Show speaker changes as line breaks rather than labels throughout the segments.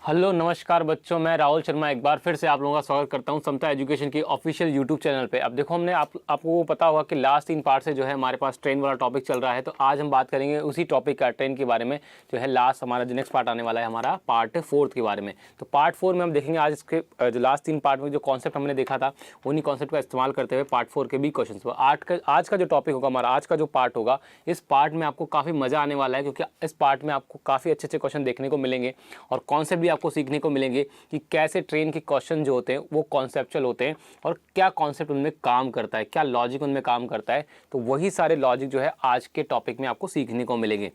Hello नमस्कार बच्चों, मैं राहुल शर्मा एक बार फिर से आप लोगों का स्वागत करता हूं समता एजुकेशन की ऑफिशियल यूट्यूब चैनल पे। अब देखो हमने आपको पता होगा कि लास्ट 3 पार्ट से जो है हमारे पास ट्रेन वाला टॉपिक चल रहा है, तो आज हम बात करेंगे उसी टॉपिक का ट्रेन के बारे में। जो है लास्ट हमारा जो नेक्स्ट पार्ट आने वाला है हमारा पार्ट 4 के बारे में। तो पार्ट 4 में हम देखेंगे आज इसके जो लास्ट 3 पार्ट में जो कॉन्सेप्ट हमने देखा था उन्हीं कॉन्सेप्ट का इस्तेमाल करते हुए पार्ट 4 के भी क्वेश्चन। आज का जो टॉपिक होगा हमारा, आज का जो पार्ट होगा, इस पार्ट में आपको काफ़ी मज़ा आने वाला है, क्योंकि इस पार्ट में आपको काफ़ी अच्छे अच्छे क्वेश्चन देखने को मिलेंगे और कॉन्सेप्ट भी आपको सीखने को मिलेंगे कि कैसे ट्रेन के क्वेश्चन जो होते हैं वो कॉन्सेप्चुअल होते हैं और क्या कॉन्सेप्ट उनमें काम करता है, क्या लॉजिक उनमें काम करता है। तो वही सारे लॉजिक जो है आज के टॉपिक में आपको सीखने को मिलेंगे।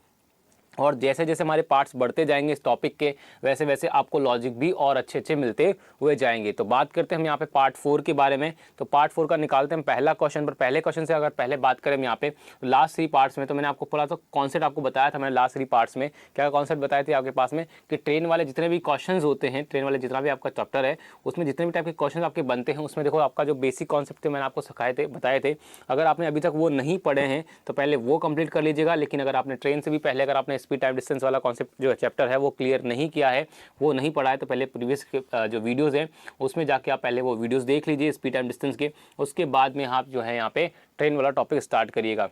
और जैसे जैसे हमारे पार्ट्स बढ़ते जाएंगे इस टॉपिक के, वैसे वैसे आपको लॉजिक भी और अच्छे अच्छे मिलते हुए जाएंगे। तो बात करते हैं हम यहाँ पे पार्ट 4 के बारे में। तो पार्ट 4 का निकालते हैं पहला क्वेश्चन। पर पहले क्वेश्चन से अगर पहले बात करें हम यहाँ पे लास्ट 3 पार्ट्स में, तो मैंने आपको पूरा तो कॉन्सेप्ट आपको बताया था। मैंने लास्ट 3 पार्ट्स में क्या कॉन्सेप्ट बताए थे आपके पास में कि ट्रेन वाले जितने भी क्वेश्चन होते हैं, ट्रेन वाले जितना भी आपका चैप्टर है उसमें जितने भी टाइप के क्वेश्चन आपके बनते हैं, उसमें देखो आपका जो बेसिक कॉन्सेप्ट थे मैंने आपको सिखाए थे, बताए थे। अगर आपने अभी तक वो नहीं पढ़े हैं तो पहले वो कंप्लीट कर लीजिएगा। लेकिन अगर आपने ट्रेन से भी पहले अगर आपने स्पीड टाइम डिस्टेंस वाला कॉन्सेप्ट जो चैप्टर है वो क्लियर नहीं किया है, वो नहीं पढ़ा है, तो पहले प्रीवियस जो वीडियोस हैं उसमें जाके आप पहले वो वीडियोस देख लीजिए स्पीड टाइम डिस्टेंस के। उसके बाद में आप जो है यहाँ पे ट्रेन वाला टॉपिक स्टार्ट करिएगा,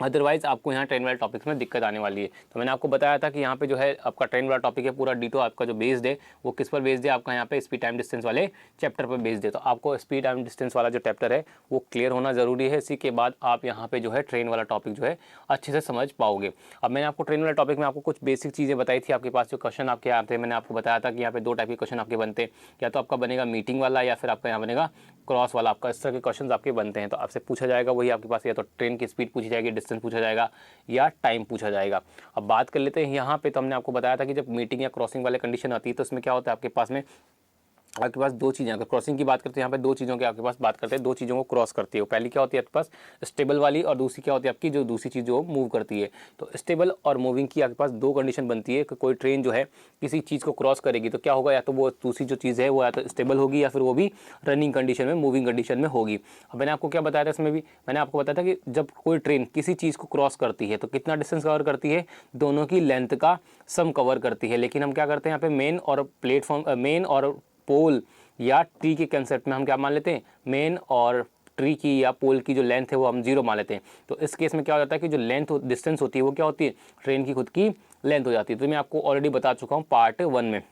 अदरवाइज आपको यहाँ ट्रेन वाले टॉपिक्स में दिक्कत आने वाली है। तो मैंने आपको बताया था कि यहाँ पे जो है आपका ट्रेन वाला टॉपिक है पूरा डिटो आपका जो बेस्ड है वो किस पर बेस्ड है, आपका यहाँ पे स्पीड टाइम डिस्टेंस वाले चैप्टर पर बेस्ड है। तो आपको स्पीड टाइम डिस्टेंस वाला जो चैप्टर है वो क्लियर होना ज़रूरी है, इसी के बाद आप यहाँ पे जो है ट्रेन वाला टॉपिक जो है अच्छे से समझ पाओगे। अब मैंने आपको ट्रेन वाला टॉपिक में आपको कुछ बेसिक चीज़ें बताई थी। आपके पास जो क्वेश्चन आपके आते हैं, मैंने आपको बताया था कि यहाँ पे 2 टाइप के क्वेश्चन आपके बनते हैं, या तो आपका बनेगा मीटिंग वाला या फिर आपका यहाँ बनेगा क्रॉस वाला। आपका इस तरह के क्वेश्चन आपके बनते हैं। तो आपसे पूछा जाएगा वही आपके पास, या तो ट्रेन की स्पीड पूछी जाएगी, डिस्टेंस पूछा जाएगा या टाइम पूछा जाएगा। अब बात कर लेते हैं यहाँ पे। तो हमने आपको बताया था कि जब मीटिंग या क्रॉसिंग वाले कंडीशन आती है तो उसमें क्या होता है आपके पास 2 चीज़ें। अगर क्रॉसिंग की बात करते हैं यहाँ पे 2 चीज़ों की आपके पास बात करते हैं, 2 चीज़ों को क्रॉस करती है। पहली क्या होती है आपके पास स्टेबल वाली, और दूसरी क्या होती है आपकी जो दूसरी चीज़ जो मूव करती है। तो स्टेबल और मूविंग की आपके पास 2 कंडीशन बनती है कि कोई ट्रेन जो है किसी चीज़ को क्रॉस करेगी तो क्या होगा, या तो वो दूसरी जो चीज़ है वो या तो स्टेबल होगी या फिर वो भी रनिंग कंडीशन में, मूविंग कंडीशन में होगी। अब मैंने आपको क्या बताया था इसमें भी, मैंने आपको बताया था कि जब कोई ट्रेन किसी चीज़ को क्रॉस करती है तो कितना डिस्टेंस कवर करती है, दोनों की लेंथ का सम कवर करती है। लेकिन हम क्या करते हैं यहाँ पे मेन और प्लेटफॉर्म, मेन और पोल या ट्री के कंसेप्ट में हम क्या मान लेते हैं, मेन और ट्री की या पोल की जो लेंथ है वो हम 0 मान लेते हैं। तो इस केस में क्या हो जाता है कि जो लेंथ डिस्टेंस होती है वो क्या होती है, ट्रेन की खुद की लेंथ हो जाती है। तो मैं आपको ऑलरेडी बता चुका हूँ पार्ट 1 में।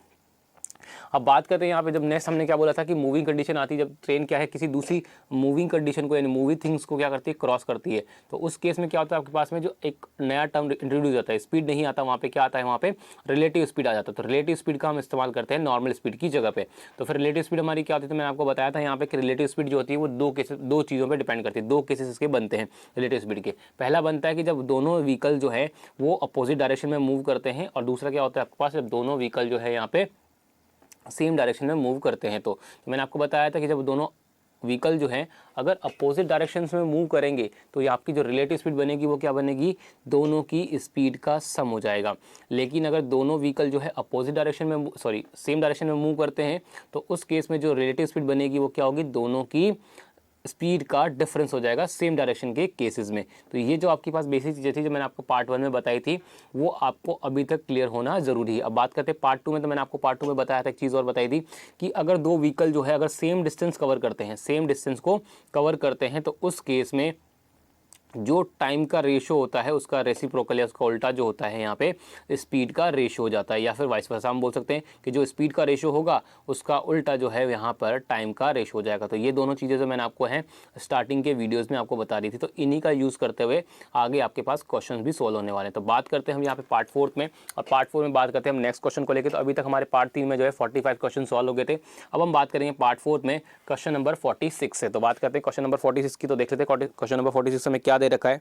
अब बात करते हैं यहाँ पे, जब नेक्स्ट हमने क्या बोला था कि मूविंग कंडीशन आती है, जब ट्रेन क्या है किसी दूसरी मूविंग कंडीशन को यानी मूविंग थिंग्स को क्या करती है, क्रॉस करती है। तो उस केस में क्या होता है आपके पास में जो एक नया टर्म इंट्रोड्यूस होता है, स्पीड नहीं आता वहाँ पे, क्या आता है वहाँ पे रिलेटिव स्पीड आ जाता है। तो रिलेटिव स्पीड का हम इस्तेमाल करते हैं नॉर्मल स्पीड की जगह पे। तो फिर रिलेटिव स्पीड हमारी क्या होती है, तो मैंने आपको बताया था यहाँ पे कि रिलेटिव स्पीड जो होती है वो 2 चीज़ों पर डिपेंड करती है। 2 केसेस इसके बनते हैं रिलेटिव स्पीड के। पहला बनता है कि जब दोनों व्हीकल जो है वो अपोजिट डायरेक्शन में मूव करते हैं, और दूसरा क्या होता है आपके पास जब दोनों व्हीकल जो है यहाँ पे सेम डायरेक्शन में मूव करते हैं। तो मैंने आपको बताया था कि जब दोनों व्हीकल जो हैं अगर अपोजिट डायरेक्शंस में मूव करेंगे तो ये आपकी जो रिलेटिव स्पीड बनेगी वो क्या बनेगी, दोनों की स्पीड का सम हो जाएगा। लेकिन अगर दोनों व्हीकल जो है अपोजिट डायरेक्शन में सेम डायरेक्शन में मूव करते हैं तो उस केस में जो रिलेटिव स्पीड बनेगी वो क्या होगी, दोनों की स्पीड का डिफरेंस हो जाएगा सेम डायरेक्शन के केसेस में। तो ये जो आपके पास बेसिक चीज़ें थी जो मैंने आपको पार्ट 1 में बताई थी वो आपको अभी तक क्लियर होना जरूरी है। अब बात करते हैं पार्ट 2 में। तो मैंने आपको पार्ट 2 में बताया था, एक चीज़ और बताई थी कि अगर 2 व्हीकल जो है अगर सेम डिस्टेंस कवर करते हैं, सेम डिस्टेंस को कवर करते हैं, तो उस केस में जो टाइम का रेशो होता है उसका रेसिप्रोकल या उसका उल्टा जो होता है यहाँ पे स्पीड का रेशो हो जाता है, या फिर वाइस वर्सा हम बोल सकते हैं कि जो स्पीड का रेशो होगा उसका उल्टा जो है यहाँ पर टाइम का रेशो हो जाएगा। तो ये दोनों चीज़ें जो मैंने आपको हैं स्टार्टिंग के वीडियोज़ में आपको बता दी थी, तो इन्हीं का यूज़ करते हुए आगे आपके पास क्वेश्चन भी सोल्व होने वाले हैं। तो बात करते हैं हम यहाँ पे पार्ट 4 में, और पार्ट 4 में बात करते हैं हम नेक्स्ट क्वेश्चन को लेकर। तो अभी तक हमारे पार्ट 3 में जो है 45 क्वेश्चन सॉल्व हो गए थे। अब हम बात करेंगे पार्ट 4 में क्वेश्चन नंबर 46 से। तो बात करते हैं क्वेश्चन नंबर 46 की। तो देख लेते हैं क्वेश्चन नंबर 46 में क्या दे रखा है।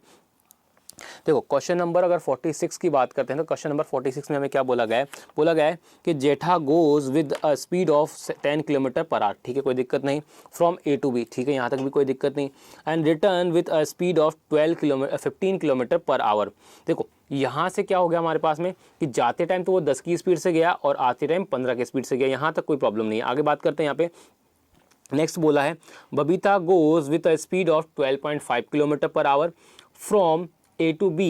देखो क्वेश्चन नंबर अगर 46 की बात करते हैं तो क्वेश्चन नंबर 46 में हमें क्या बोला गया है कि Jetha goes with a speed of 10 kilometre per hour, ठीक है, कोई दिक्कत नहीं, फ्रॉम ए टू बी, ठीक है, यहाँ तक भी कोई दिक्कत नहीं, and return with a speed of 15 kilometre per our. देखो यहाँ से क्या हो गया हमारे पास में कि जाते टाइम तो वो 10 की स्पीड से गया और आते टाइम 15 की स्पीड से गया, यहाँ तक कोई प्रॉब्लम नहीं है। आगे बात करते हैं यहाँ पे, नेक्स्ट बोला है Babita goes with a speed of 12.5 kilometre per our from A to B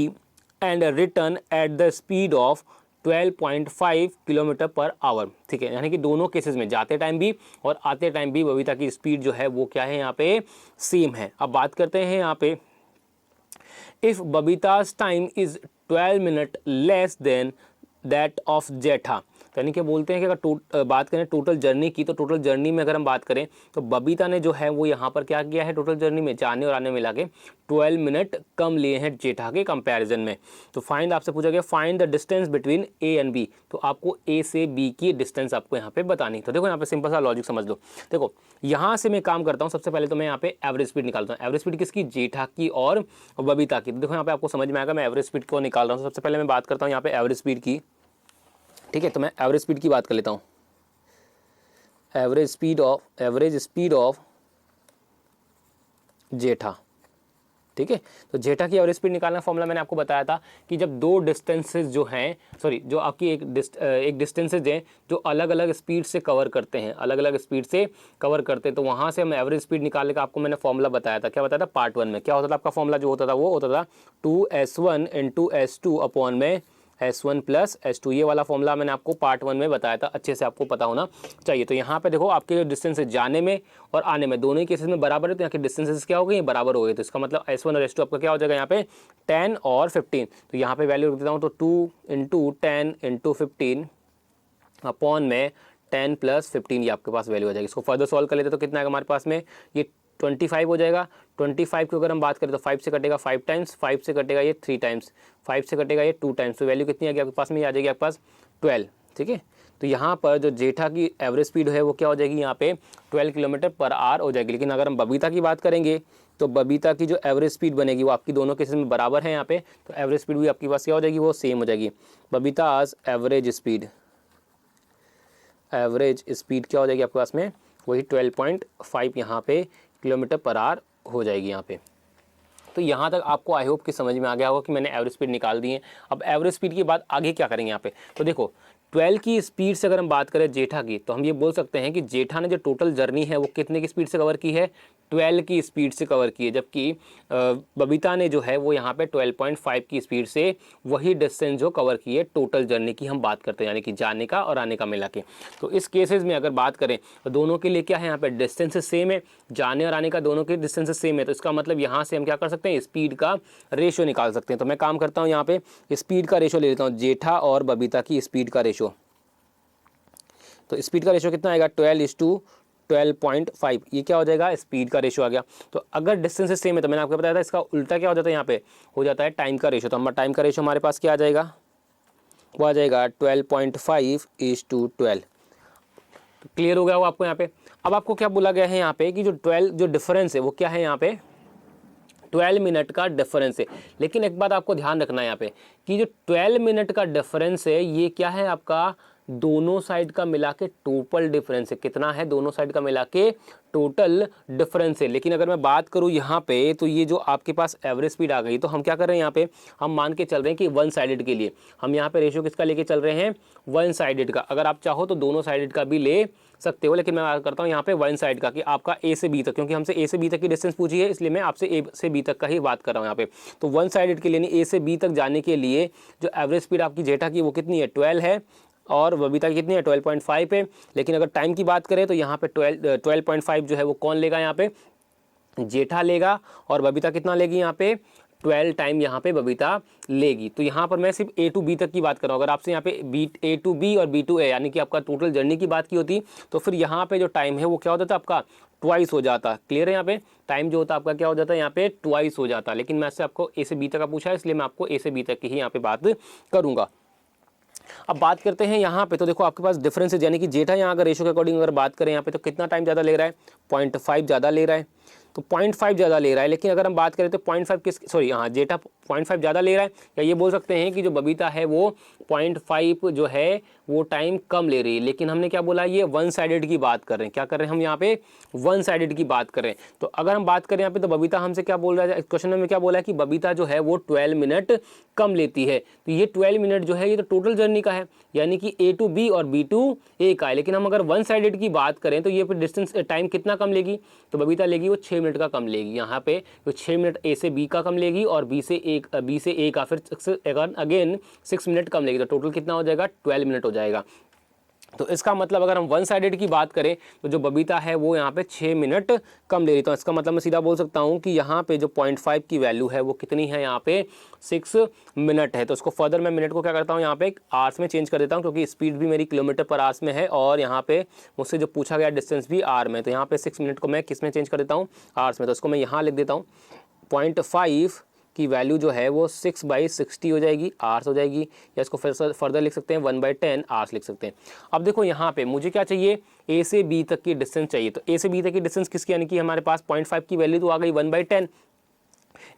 and return at the speed of 12.5 kilometre per hour, ठीक है। यानी कि दोनों केसेस में जाते टाइम भी और आते टाइम भी बबीता की स्पीड जो है वो क्या है यहाँ पे सेम है। अब बात करते हैं यहाँ पे, if Babita's time is 12 minute less than that of Jetha, यानी कि बोलते हैं कि अगर बात करें टोटल जर्नी की, तो टोटल जर्नी में अगर हम बात करें तो बबीता ने जो है वो यहाँ पर क्या किया है, टोटल जर्नी में जाने और आने मिला के 12 मिनट कम लिए हैं जेठा के कंपैरिजन में। तो फाइंड आपसे पूछा गया find the distance between A and B, तो आपको ए से बी की डिस्टेंस आपको यहाँ पे बतानी। तो देखो यहाँ पे सिंपल सा लॉजिक समझ लो। देखो यहाँ से मैं काम करता हूँ, सबसे पहले तो मैं यहाँ पे एवरेज स्पीड निकालता हूँ। एवरेज स्पीड किसकी, जेठा की और बबीता की। तो देखो यहाँ पे आपको समझ में आएगा मैं एवरेज स्पीड को निकाल रहा हूँ। सबसे पहले मैं बात करता हूँ यहाँ पे एवरेज स्पीड की, ठीक है। तो मैं एवरेज स्पीड की बात कर लेता हूँ। एवरेज स्पीड ऑफ जेठा, ठीक है। तो जेठा की एवरेज स्पीड निकालना फॉर्मूला मैंने आपको बताया था कि जब दो डिस्टेंसेस जो हैं, सॉरी जो आपकी एक डिस्टेंसेज हैं जो अलग अलग स्पीड से कवर करते हैं, अलग अलग स्पीड से कवर करते हैं, तो वहाँ से हम एवरेज स्पीड निकालने का आपको मैंने फॉर्मूला बताया था। क्या बताया था पार्ट 1 में, क्या होता था आपका फॉर्मूला जो होता था वो होता था 2s1 इंटू s2 अपॉन में S1 प्लस S2, ये वाला फॉर्मूला मैंने आपको पार्ट 1 में बताया था, अच्छे से आपको पता होना चाहिए। तो यहाँ पे देखो आपके जो डिस्टेंस है जाने में और आने में दोनों ही केसेस में बराबर है, तो यहाँ के डिस्टेंसेस क्या हो गए, बराबर हो गए। तो इसका मतलब S1 और S2 आपका क्या हो जाएगा यहाँ पे 10 और 15। तो यहाँ पे वैल्यू रख देता हूँ, तो 2 इंटू 10 इंटू 15 अपॉन में 10 प्लस 15, ये आपके पास वैल्यू हो जाएगी। इसको फर्दर सॉल्व कर लेते तो कितना है हमारे पास में, ये 25 हो जाएगा। 25 की अगर हम बात करें तो 5 से कटेगा 5 टाइम्स, 5 से कटेगा ये 3 टाइम्स, 5 से कटेगा ये 2 टाइम्स, तो वैल्यू कितनी आ गई आपके पास में, ये आ जाएगी आपके पास 12, ठीक है। तो यहाँ पर जो जेठा की एवरेज स्पीड है वो क्या हो जाएगी यहाँ पे 12 किलोमीटर पर आवर हो जाएगी। लेकिन अगर हम बबीता की बात करेंगे तो बबीता की जो एवरेज स्पीड बनेगी वो आपकी दोनों केसेस में बराबर है यहाँ पे, तो एवरेज स्पीड भी आपके पास क्या हो जाएगी, वो सेम हो जाएगी। बबीताज एवरेज स्पीड क्या हो जाएगी आपके पास में, वही 12.5 यहाँ पे किलोमीटर पर आवर हो जाएगी यहाँ पे। तो यहाँ तक आपको आई होप कि समझ में आ गया होगा कि मैंने एवरेज स्पीड निकाल दी है। अब एवरेज स्पीड के बाद आगे क्या करेंगे यहाँ पे, तो देखो 12 की स्पीड से अगर हम बात करें जेठा की, तो हम ये बोल सकते हैं कि जेठा ने जो टोटल जर्नी है वो कितने की स्पीड से कवर की है, 12 की स्पीड से कवर की है। जबकि बबीता ने जो है वो यहाँ पे 12.5 की स्पीड से वही डिस्टेंस जो कवर की है टोटल जर्नी की हम बात करते हैं, यानी कि जाने का और आने का मिला के। तो इस केसेस में अगर बात करें तो दोनों के लिए क्या है, यहाँ पे डिस्टेंस सेम है, जाने और आने का दोनों के डिस्टेंस सेम है। तो इसका मतलब यहाँ से हम क्या कर सकते हैं, स्पीड का रेशो निकाल सकते हैं। तो मैं काम करता हूँ यहाँ पे स्पीड का रेशो ले लेता हूँ, जेठा और बबीता की स्पीड का रेशो। तो स्पीड का रेशो कितना आएगा, 12:12.5, ये क्या हो जाएगा, स्पीड का रेशो आ गया। तो अगर डिस्टेंस सेम है तो मैंने आपको बताया था इसका उल्टा क्या हो जाता है, यहाँ पे हो जाता है टाइम का रेशो। तो हमारा टाइम का रेशो हमारे पास क्या आ जाएगा, वो आ जाएगा 12.5:12। तो क्लियर हो गया वो आपको यहाँ पे। अब आपको क्या बोला गया है यहाँ पे कि जो 12 जो डिफरेंस है वो क्या है, यहाँ पे 12 मिनट का डिफरेंस है। लेकिन एक बात आपको ध्यान रखना है यहाँ पे कि जो 12 मिनट का डिफरेंस है ये क्या है, आपका दोनों साइड का मिला के टोटल डिफरेंस है। कितना है, दोनों साइड का मिला के टोटल डिफरेंस है। लेकिन अगर मैं बात करूं यहाँ पे, तो ये जो आपके पास एवरेज स्पीड आ गई, तो हम क्या कर रहे हैं यहाँ पे, हम मान के चल रहे हैं कि वन साइडेड के लिए हम यहाँ पे रेशियो किसका लेके चल रहे हैं, वन साइडेड का। अगर आप चाहो तो दोनों साइडेड का भी ले सकते हो, लेकिन मैं बात करता हूँ यहाँ पे वन साइड का, कि आपका ए से बी तक, क्योंकि हमसे ए से बी तक की डिस्टेंस पूछी है, इसलिए मैं आपसे ए से बी तक का ही बात कर रहा हूँ यहाँ पे। तो वन साइडेड के लिए ए से बी तक जाने के लिए जो एवरेज स्पीड आपकी जेठा की वो कितनी है, 12 है, और बबीता की कितनी है, 12.5 है। लेकिन अगर टाइम की बात करें तो यहाँ पे 12.5 जो है वो कौन लेगा, यहाँ पे जेठा लेगा, और बबीता कितना लेगी, यहाँ पे 12 टाइम यहाँ पे बबीता लेगी। तो यहाँ पर मैं सिर्फ A to B तक की बात कर रहा हूँ। अगर आपसे यहाँ पे A to B और B to A यानी कि आपका टोटल जर्नी की बात की होती, तो फिर यहाँ पे जो टाइम है वो क्या होता था आपका ट्वाइस हो जाता। क्लियर है, यहाँ पे टाइम जो होता है आपका क्या हो जाता है, यहाँ पे ट्वाइस हो जाता। लेकिन मैं से आपको A से B तक का पूछा है, इसलिए मैं आपको A से B तक की ही यहाँ पे बात करूँगा। अब बात करते हैं यहाँ पे, तो देखो आपके पास डिफरेंस है, यानी कि जेठा यहाँ अगर रेशो के अकॉर्डिंग अगर बात करें यहाँ पे, तो कितना टाइम ज़्यादा ले रहा है, 0.5 ज़्यादा ले रहा है। तो 0.5 ज़्यादा ले रहा है। लेकिन अगर हम बात करें तो 0.5 किस, सॉरी हाँ, जेठा 0.5 ज़्यादा ले रहा है, या ये बोल सकते हैं कि जो बबीता है वो 0.5 जो है वो टाइम कम ले रही है। लेकिन हमने क्या बोला, ये वन साइडेड की बात कर रहे हैं। क्या कर रहे हैं हम यहाँ पे, वन साइडेड की बात कर रहे हैं। तो अगर हम बात करें यहाँ पे, तो बबीता हमसे क्या बोल रहा है, क्वेश्चन में क्या बोला है कि बबीता जो है वो 12 मिनट कम लेती है। तो ये 12 मिनट जो है ये तो टोटल जर्नी का है, यानी कि A to B और B to A का है। लेकिन हम अगर वन साइडेड की बात करें तो ये डिस्टेंस टाइम कितना कम लेगी, तो बबीता लेगी वो 6 मिनट का कम लेगी। यहाँ पे वो 6 मिनट A से B का कम लेगी और B से बी से ए का फिर अगेन 6 मिनट कम लेगी, तो टोटल कितना हो जाएगा 12 मिनट हो जाएगा। तो इसका मतलब अगर हम वन साइडेड की बात करें तो जो बबीता है वो यहाँ पे 6 मिनट कम ले रही, तो इसका मतलब मैं सीधा बोल सकता हूँ कि यहाँ पे जो 0.5 की वैल्यू है वो कितनी है, यहाँ पे 6 मिनट है। तो उसको फर्दर मैं मिनट को क्या करता हूँ यहाँ पे आवर्स में चेंज कर देता हूँ, क्योंकि स्पीड भी मेरी किलोमीटर पर आवर्स में है और यहाँ पे मुझसे जो पूछा गया डिस्टेंस भी आर में, तो यहाँ पे 6 मिनट को मैं किस में चेंज कर देता हूँ, आवर्स में। तो इसको मैं यहाँ लिख देता हूँ 0.5 की वैल्यू जो है वो 6/60 हो जाएगी, आवर्स हो जाएगी, या इसको फिर फर्दर लिख सकते हैं 1/10 आवर्स लिख सकते हैं। अब देखो यहाँ पे मुझे क्या चाहिए, ए से बी तक की डिस्टेंस चाहिए। तो ए से बी तक की डिस्टेंस किसकी, यानी कि हमारे पास 0.5 की वैल्यू तो आ गई 1/10,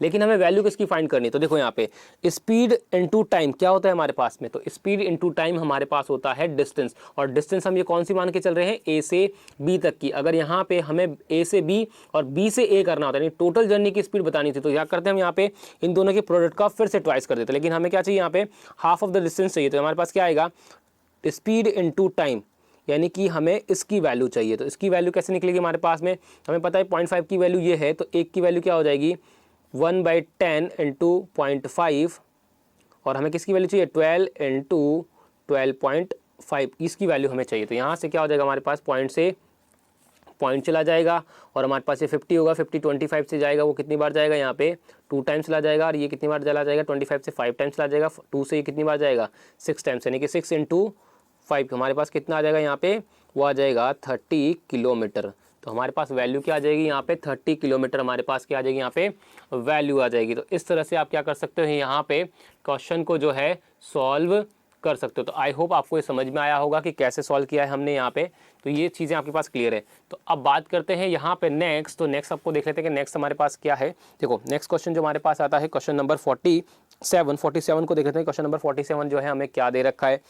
लेकिन हमें वैल्यू किसकी फाइंड करनी है। तो देखो यहाँ पे स्पीड इनटू टाइम क्या होता है हमारे पास में, तो स्पीड इनटू टाइम हमारे पास होता है डिस्टेंस, और डिस्टेंस हम ये कौन सी मान के चल रहे हैं, ए से बी तक की। अगर यहाँ पे हमें ए से बी और बी से ए करना होता है, यानी टोटल जर्नी की स्पीड बतानी थी, तो क्या करते हैं हम यहाँ पे इन दोनों के प्रोडक्ट का फिर से ट्वाइस कर देते हैं। लेकिन हमें क्या चाहिए, यहाँ पे हाफ ऑफ द डिस्टेंस चाहिए, तो हमारे पास क्या आएगा, स्पीड इनटू टाइम, यानी कि हमें इसकी वैल्यू चाहिए। तो इसकी वैल्यू कैसे निकलेगी हमारे पास में, हमें पता है 0.5 की वैल्यू ये है, तो एक की वैल्यू क्या हो जाएगी 1/10 इंटू 0.5, और हमें किसकी वैल्यू चाहिए 12 इंटू 12.5, इसकी वैल्यू हमें चाहिए। तो यहाँ से क्या हो जाएगा हमारे पास, पॉइंट से पॉइंट चला जाएगा और हमारे पास ये 50 होगा, 50 25 से जाएगा, वो कितनी बार जाएगा यहाँ पे 2 टाइम्स चला जाएगा, और ये कितनी बार चला जाएगा 25 से 5 टाइम्स चला जाएगा, 2 से ये कितनी बार जाएगा 6 टाइम्स, यानी कि 6 इंटू 5 हमारे पास कितना आ जाएगा यहाँ पे, वो आ जाएगा 30 किलोमीटर। तो हमारे पास वैल्यू क्या आ जाएगी यहाँ पे 30 किलोमीटर, हमारे पास क्या आ जाएगी यहाँ पे वैल्यू आ जाएगी। तो इस तरह से आप क्या कर सकते हो, यहाँ पे क्वेश्चन को जो है सॉल्व कर सकते हो। तो आई होप आपको ये समझ में आया होगा कि कैसे सॉल्व किया है हमने यहाँ पे, तो ये चीज़ें आपके पास क्लियर है। तो अब बात करते हैं यहाँ पे नेक्स्ट, तो नेक्स्ट आपको देख लेते हैं कि नेक्स्ट हमारे पास क्या है। देखो नेक्स्ट क्वेश्चन जो हमारे पास आता है क्वेश्चन नंबर 47 को देख लेते हैं। क्वेश्चन नंबर 47 जो है हमें क्या दे रखा है,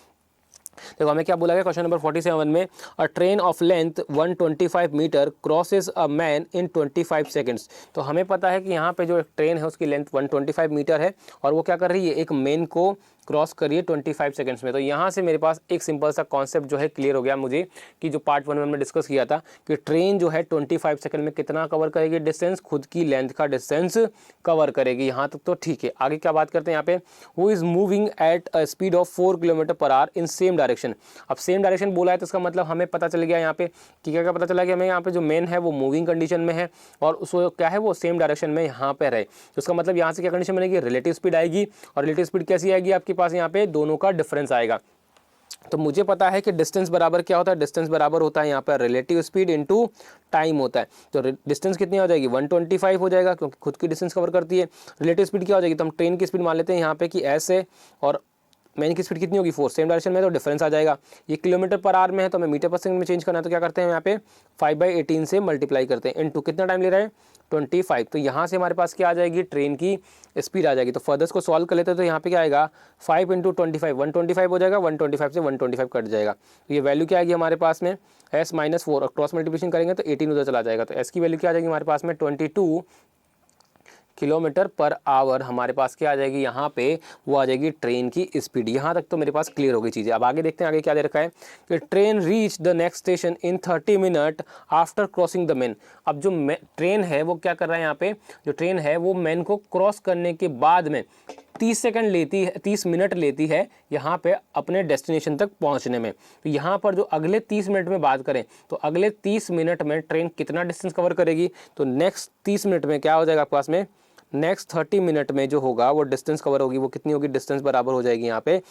देखो हमें क्या बोला गया क्वेश्चन नंबर 47 में, a train of length 125 metre crosses a man in 25 seconds. तो हमें पता है कि यहाँ पे जो ट्रेन है उसकी लेंथ 125 मीटर है और वो क्या कर रही है, एक मैन को क्रॉस करिए 25 सेकंड्स में। तो यहाँ से मेरे पास एक सिंपल सा कॉन्सेप्ट जो है क्लियर हो गया मुझे, कि जो पार्ट 1 में हमने डिस्कस किया था कि ट्रेन जो है 25 सेकंड में कितना कवर करेगी डिस्टेंस, खुद की लेंथ का डिस्टेंस कवर करेगी। यहाँ तक तो ठीक है। आगे क्या बात करते हैं यहाँ पे, who is moving at a speed of 4 kilometre per our in same direction. अब सेम डायरेक्शन बोला है तो इसका मतलब हमें पता चल गया यहाँ पे कि क्या क्या पता चला कि हमें यहाँ पे जो मैन है वो मूविंग कंडीशन में है और उसको क्या है वो सेम डायरेक्शन में यहाँ पे रहे। तो इसका मतलब यहाँ से क्या कंडीशन बनेगी, रिलेटिव स्पीड आएगी, और रिलेटिव स्पीड कैसी आएगी आपके पास, यहाँ पे दोनों का डिफरेंस आएगा। तो मुझे पता है कि डिस्टेंस बराबर क्या होता है, डिस्टेंस बराबर होता है यहाँ पर रिलेटिव स्पीड इनटू टाइम होता है। तो डिस्टेंस कितनी हो जाएगी 125 हो जाएगा, क्योंकि खुद की डिस्टेंस कवर करती है। रिलेटिव स्पीड क्या हो जाएगी, तो हम ट्रेन की स्पीड मान लेते हैं यहाँ पे कि एस है, और मैन की स्पीड कितनी होगी 4, सेम डायरेक्शन में, तो डिफरेंस आ जाएगा। ये किलोमीटर पर आवर में है तो हमें मीटर पर सेकंड में चेंज करना है, तो क्या करते हैं यहाँ पे 5/18 से मल्टीप्लाई करते हैं, इनटू कितना टाइम ले रहे हैं 25। तो यहाँ से हमारे पास क्या आ जाएगी, ट्रेन की स्पीड आ जाएगी। तो फर्दर्स को सॉल्व कर लेते हैं, तो यहाँ पे क्या आएगा 5 × 25 125 हो जाएगा, 125 से 125 कट जाएगा। तो ये वैल्यू क्या आएगी हमारे पास में S-4, और क्रॉस मल्टीप्लिकेशन करेंगे तो 18 उधर चला जाएगा। तो S की वैल्यू क्या आ जाएगी हमारे पास में 22 किलोमीटर पर आवर हमारे पास क्या आ जाएगी यहाँ पे, वो आ जाएगी ट्रेन की स्पीड। यहाँ तक तो मेरे पास क्लियर हो गई चीज़ें। अब आगे देखते हैं आगे क्या दे रखा है कि train reach the next station in 30 minute after crossing the man. अब जो ट्रेन है वो क्या कर रहा है, यहाँ पे जो ट्रेन है वो मैन को क्रॉस करने के बाद में 30 सेकंड लेती है, 30 मिनट लेती है यहाँ पे अपने डेस्टिनेशन तक पहुँचने में। तो यहाँ पर जो अगले 30 मिनट में बात करें तो अगले 30 मिनट में ट्रेन कितना डिस्टेंस कवर करेगी, तो नेक्स्ट 30 मिनट में क्या हो जाएगा आपके पास में, नेक्स्ट 30 मिनट में जो होगा वो डिस्टेंस कवर होगी, वो कितनी होगी, डिस्टेंस बराबर हो जाएगी यहाँ पे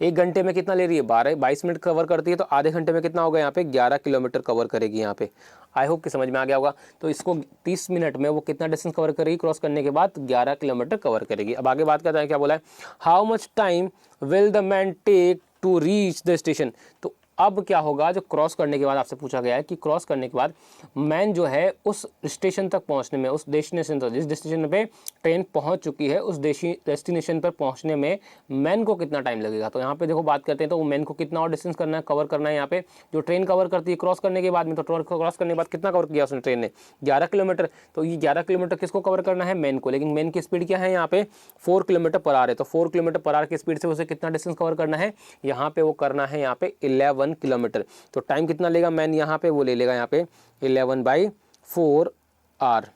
1 घंटे में कितना ले रही है 22 मिनट कवर करती है, तो आधे घंटे में कितना होगा यहाँ पे 11 किलोमीटर कवर करेगी यहाँ पे। आई होप कि समझ में आ गया होगा। तो इसको 30 मिनट में वो कितना डिस्टेंस कवर करेगी, क्रॉस करने के बाद 11 किलोमीटर कवर करेगी। अब आगे बात करते हैं क्या बोला है, how much time will the man take to reach the station. तो अब क्या होगा, जो क्रॉस करने के बाद आपसे पूछा गया है कि क्रॉस करने के बाद मैन जो है उस स्टेशन तक पहुंचने में, उस डेस्टिनेशन तक, जिस डेस्टिनेशन पे ट्रेन पहुंच चुकी है उस डेस्टिनेशन पर पहुंचने में मैन को कितना टाइम लगेगा। तो यहाँ पे देखो बात करते हैं, तो मैन को कितना और डिस्टेंस करना है, कवर करना है। यहाँ पे जो ट्रेन कवर करती है क्रॉस करने के बाद में, तो क्रॉस करने के बाद कितना कवर किया उसने ट्रेन ने 11 किलोमीटर। तो ये 11 किलोमीटर किसको कवर करना है, मैन को। लेकिन मैन की स्पीड क्या है यहाँ पे 4 किलोमीटर पर आवर है, तो 4 किलोमीटर पर आवर की स्पीड से उसे कितना डिस्टेंस कवर करना है, यहाँ पे वो करना है यहाँ पे 11 किलोमीटर। तो टाइम कितना लेगा मैन यहाँ पे, वो ले लेगा यहाँ पे 11/4 आवर।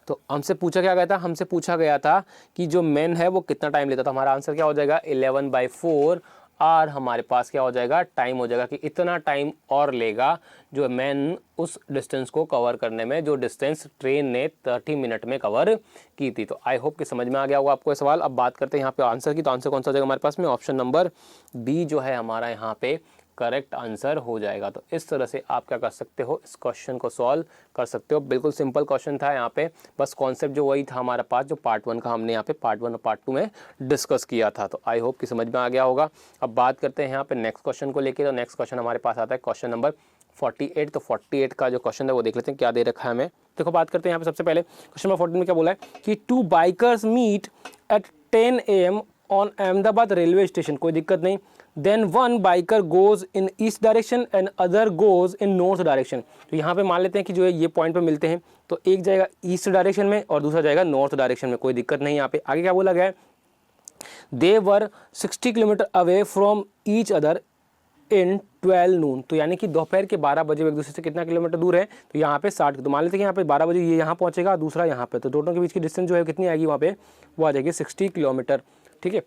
तो हमसे पूछा क्या गया था, हमसे पूछा गया था कि जो मेन है वो कितना टाइम लेता था। हमारा आंसर क्या हो जाएगा 11/4, और हमारे पास क्या हो जाएगा टाइम हो जाएगा कि इतना टाइम और लेगा जो मैन उस डिस्टेंस को कवर करने में, जो डिस्टेंस ट्रेन ने 30 मिनट में कवर की थी। तो आई होप कि समझ में आ गया होगा आपको ये सवाल। अब बात करते हैं यहाँ पे आंसर की। तो आंसर कौन सा हो जाएगा हमारे पास में, ऑप्शन नंबर बी जो है हमारा यहाँ पे करेक्ट आंसर हो जाएगा। तो इस तरह से आप क्या कर सकते हो, इस क्वेश्चन को सॉल्व कर सकते हो। बिल्कुल सिंपल क्वेश्चन था यहाँ पे, बस कॉन्सेप्ट जो वही था हमारा पास, जो पार्ट 1 का हमने यहाँ पे पार्ट 1 और पार्ट 2 में डिस्कस किया था। तो आई होप कि समझ में आ गया होगा। अब बात करते हैं यहाँ पे नेक्स्ट क्वेश्चन को लेकर। तो नेक्स्ट क्वेश्चन हमारे पास आता है क्वेश्चन नंबर 48। तो 48 का जो क्वेश्चन है वो देख लेते हैं क्या दे रखा है हमें। देखो बात करते हैं यहाँ पे सबसे पहले क्वेश्चन नंबर 14 में क्या बोला है कि 2 bikers meet at 10 AM on Ahmedabad railway station. कोई दिक्कत नहीं। Then one biker goes in east direction and other goes in north direction. तो यहाँ पे मान लेते हैं कि जो है ये पॉइंट पे मिलते हैं, तो एक जाएगा ईस्ट डायरेक्शन में और दूसरा जाएगा नॉर्थ डायरेक्शन में। कोई दिक्कत नहीं। यहाँ पे आगे क्या बोला गया है, दे वर 60 kilometre away from each other in 12 नून। तो यानी कि दोपहर के 12 बजे एक दूसरे से कितना किलोमीटर दूर है, तो यहाँ पे 60। तो मान लेते हैं कि यहाँ पे 12 बजे ये यहाँ पहुँचेगा, दूसरा यहाँ पे, तो दोनों के बीच की डिस्टेंस जो है कितनी आएगी वहाँ पे, वो आ जाएगी 60 किलोमीटर। ठीक है।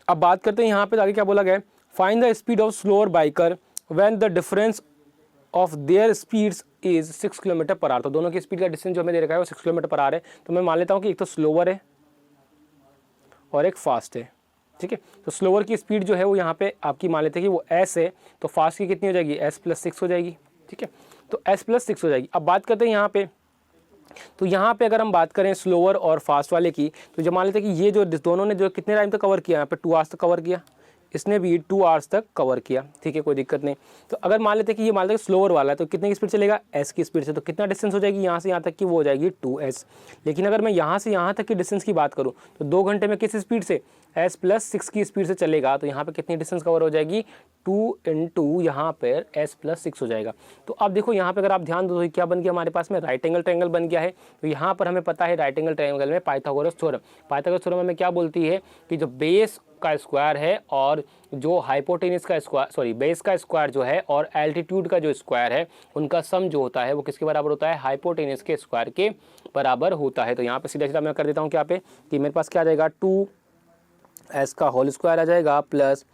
अब बात करते हैं यहाँ पे आगे क्या बोला गया, find the speed of slower biker when the difference of their speeds is 6 kilometre per hour. तो दोनों की स्पीड का डिस्टेंस जो हमें दे रखा है वो 6 किलोमीटर पर आवर है। तो मैं मान लेता हूँ कि एक तो स्लोअर है और एक फास्ट है। ठीक है। तो स्लोअर की स्पीड जो है वो यहाँ पे आपकी मान लेते हैं कि वो s है, तो फास्ट की कितनी हो जाएगी, s+6 हो जाएगी। ठीक है। तो s+6 हो जाएगी। अब बात करते हैं यहाँ पे, तो यहाँ पे अगर हम बात करें स्लोअर और फास्ट वाले की, तो जब मान लेते हैं कि ये जो दोनों ने जो कितने टाइम तक कवर किया, यहाँ पे 2 आवर्स तक कवर किया, इसने भी 2 आवर्स तक कवर किया। ठीक है, कोई दिक्कत नहीं। तो अगर मान लेते हैं कि ये मान लेते हैं स्लोअर वाला है, तो कितने की स्पीड चलेगा, s की स्पीड से। तो कितना डिस्टेंस हो जाएगी यहाँ से यहाँ तक की, वो हो जाएगी 2s। लेकिन अगर मैं यहाँ से यहाँ तक की डिस्टेंस की बात करूँ, तो 2 घंटे में किस स्पीड से, s+6 की स्पीड से चलेगा। तो यहाँ पे कितनी डिस्टेंस कवर हो जाएगी, 2 × यहाँ पर s+6 हो जाएगा। तो अब देखो यहाँ पे अगर आप ध्यान दो तो क्या बन गया हमारे पास में, राइट एंगल ट्रायंगल बन गया है। तो यहाँ पर हमें पता है राइट एंगल ट्रायंगल में पाइथागोरस थ्योरम हमें क्या बोलती है कि जो बेस का स्क्वायर है और जो हाइपोटेनस का स्क्वायर, सॉरी बेस का स्क्वायर जो है और एल्टीट्यूड का जो स्क्वायर है, उनका सम जो होता है वो किसके बराबर होता है, हाइपोटेनस के स्क्वायर के बराबर होता है। तो यहाँ पे सीधा सीधा मैं कर देता हूँ क्या पे कि मेरे पास क्या आ जाएगा, 2s का होल स्क्वायर आ जाएगा प्लस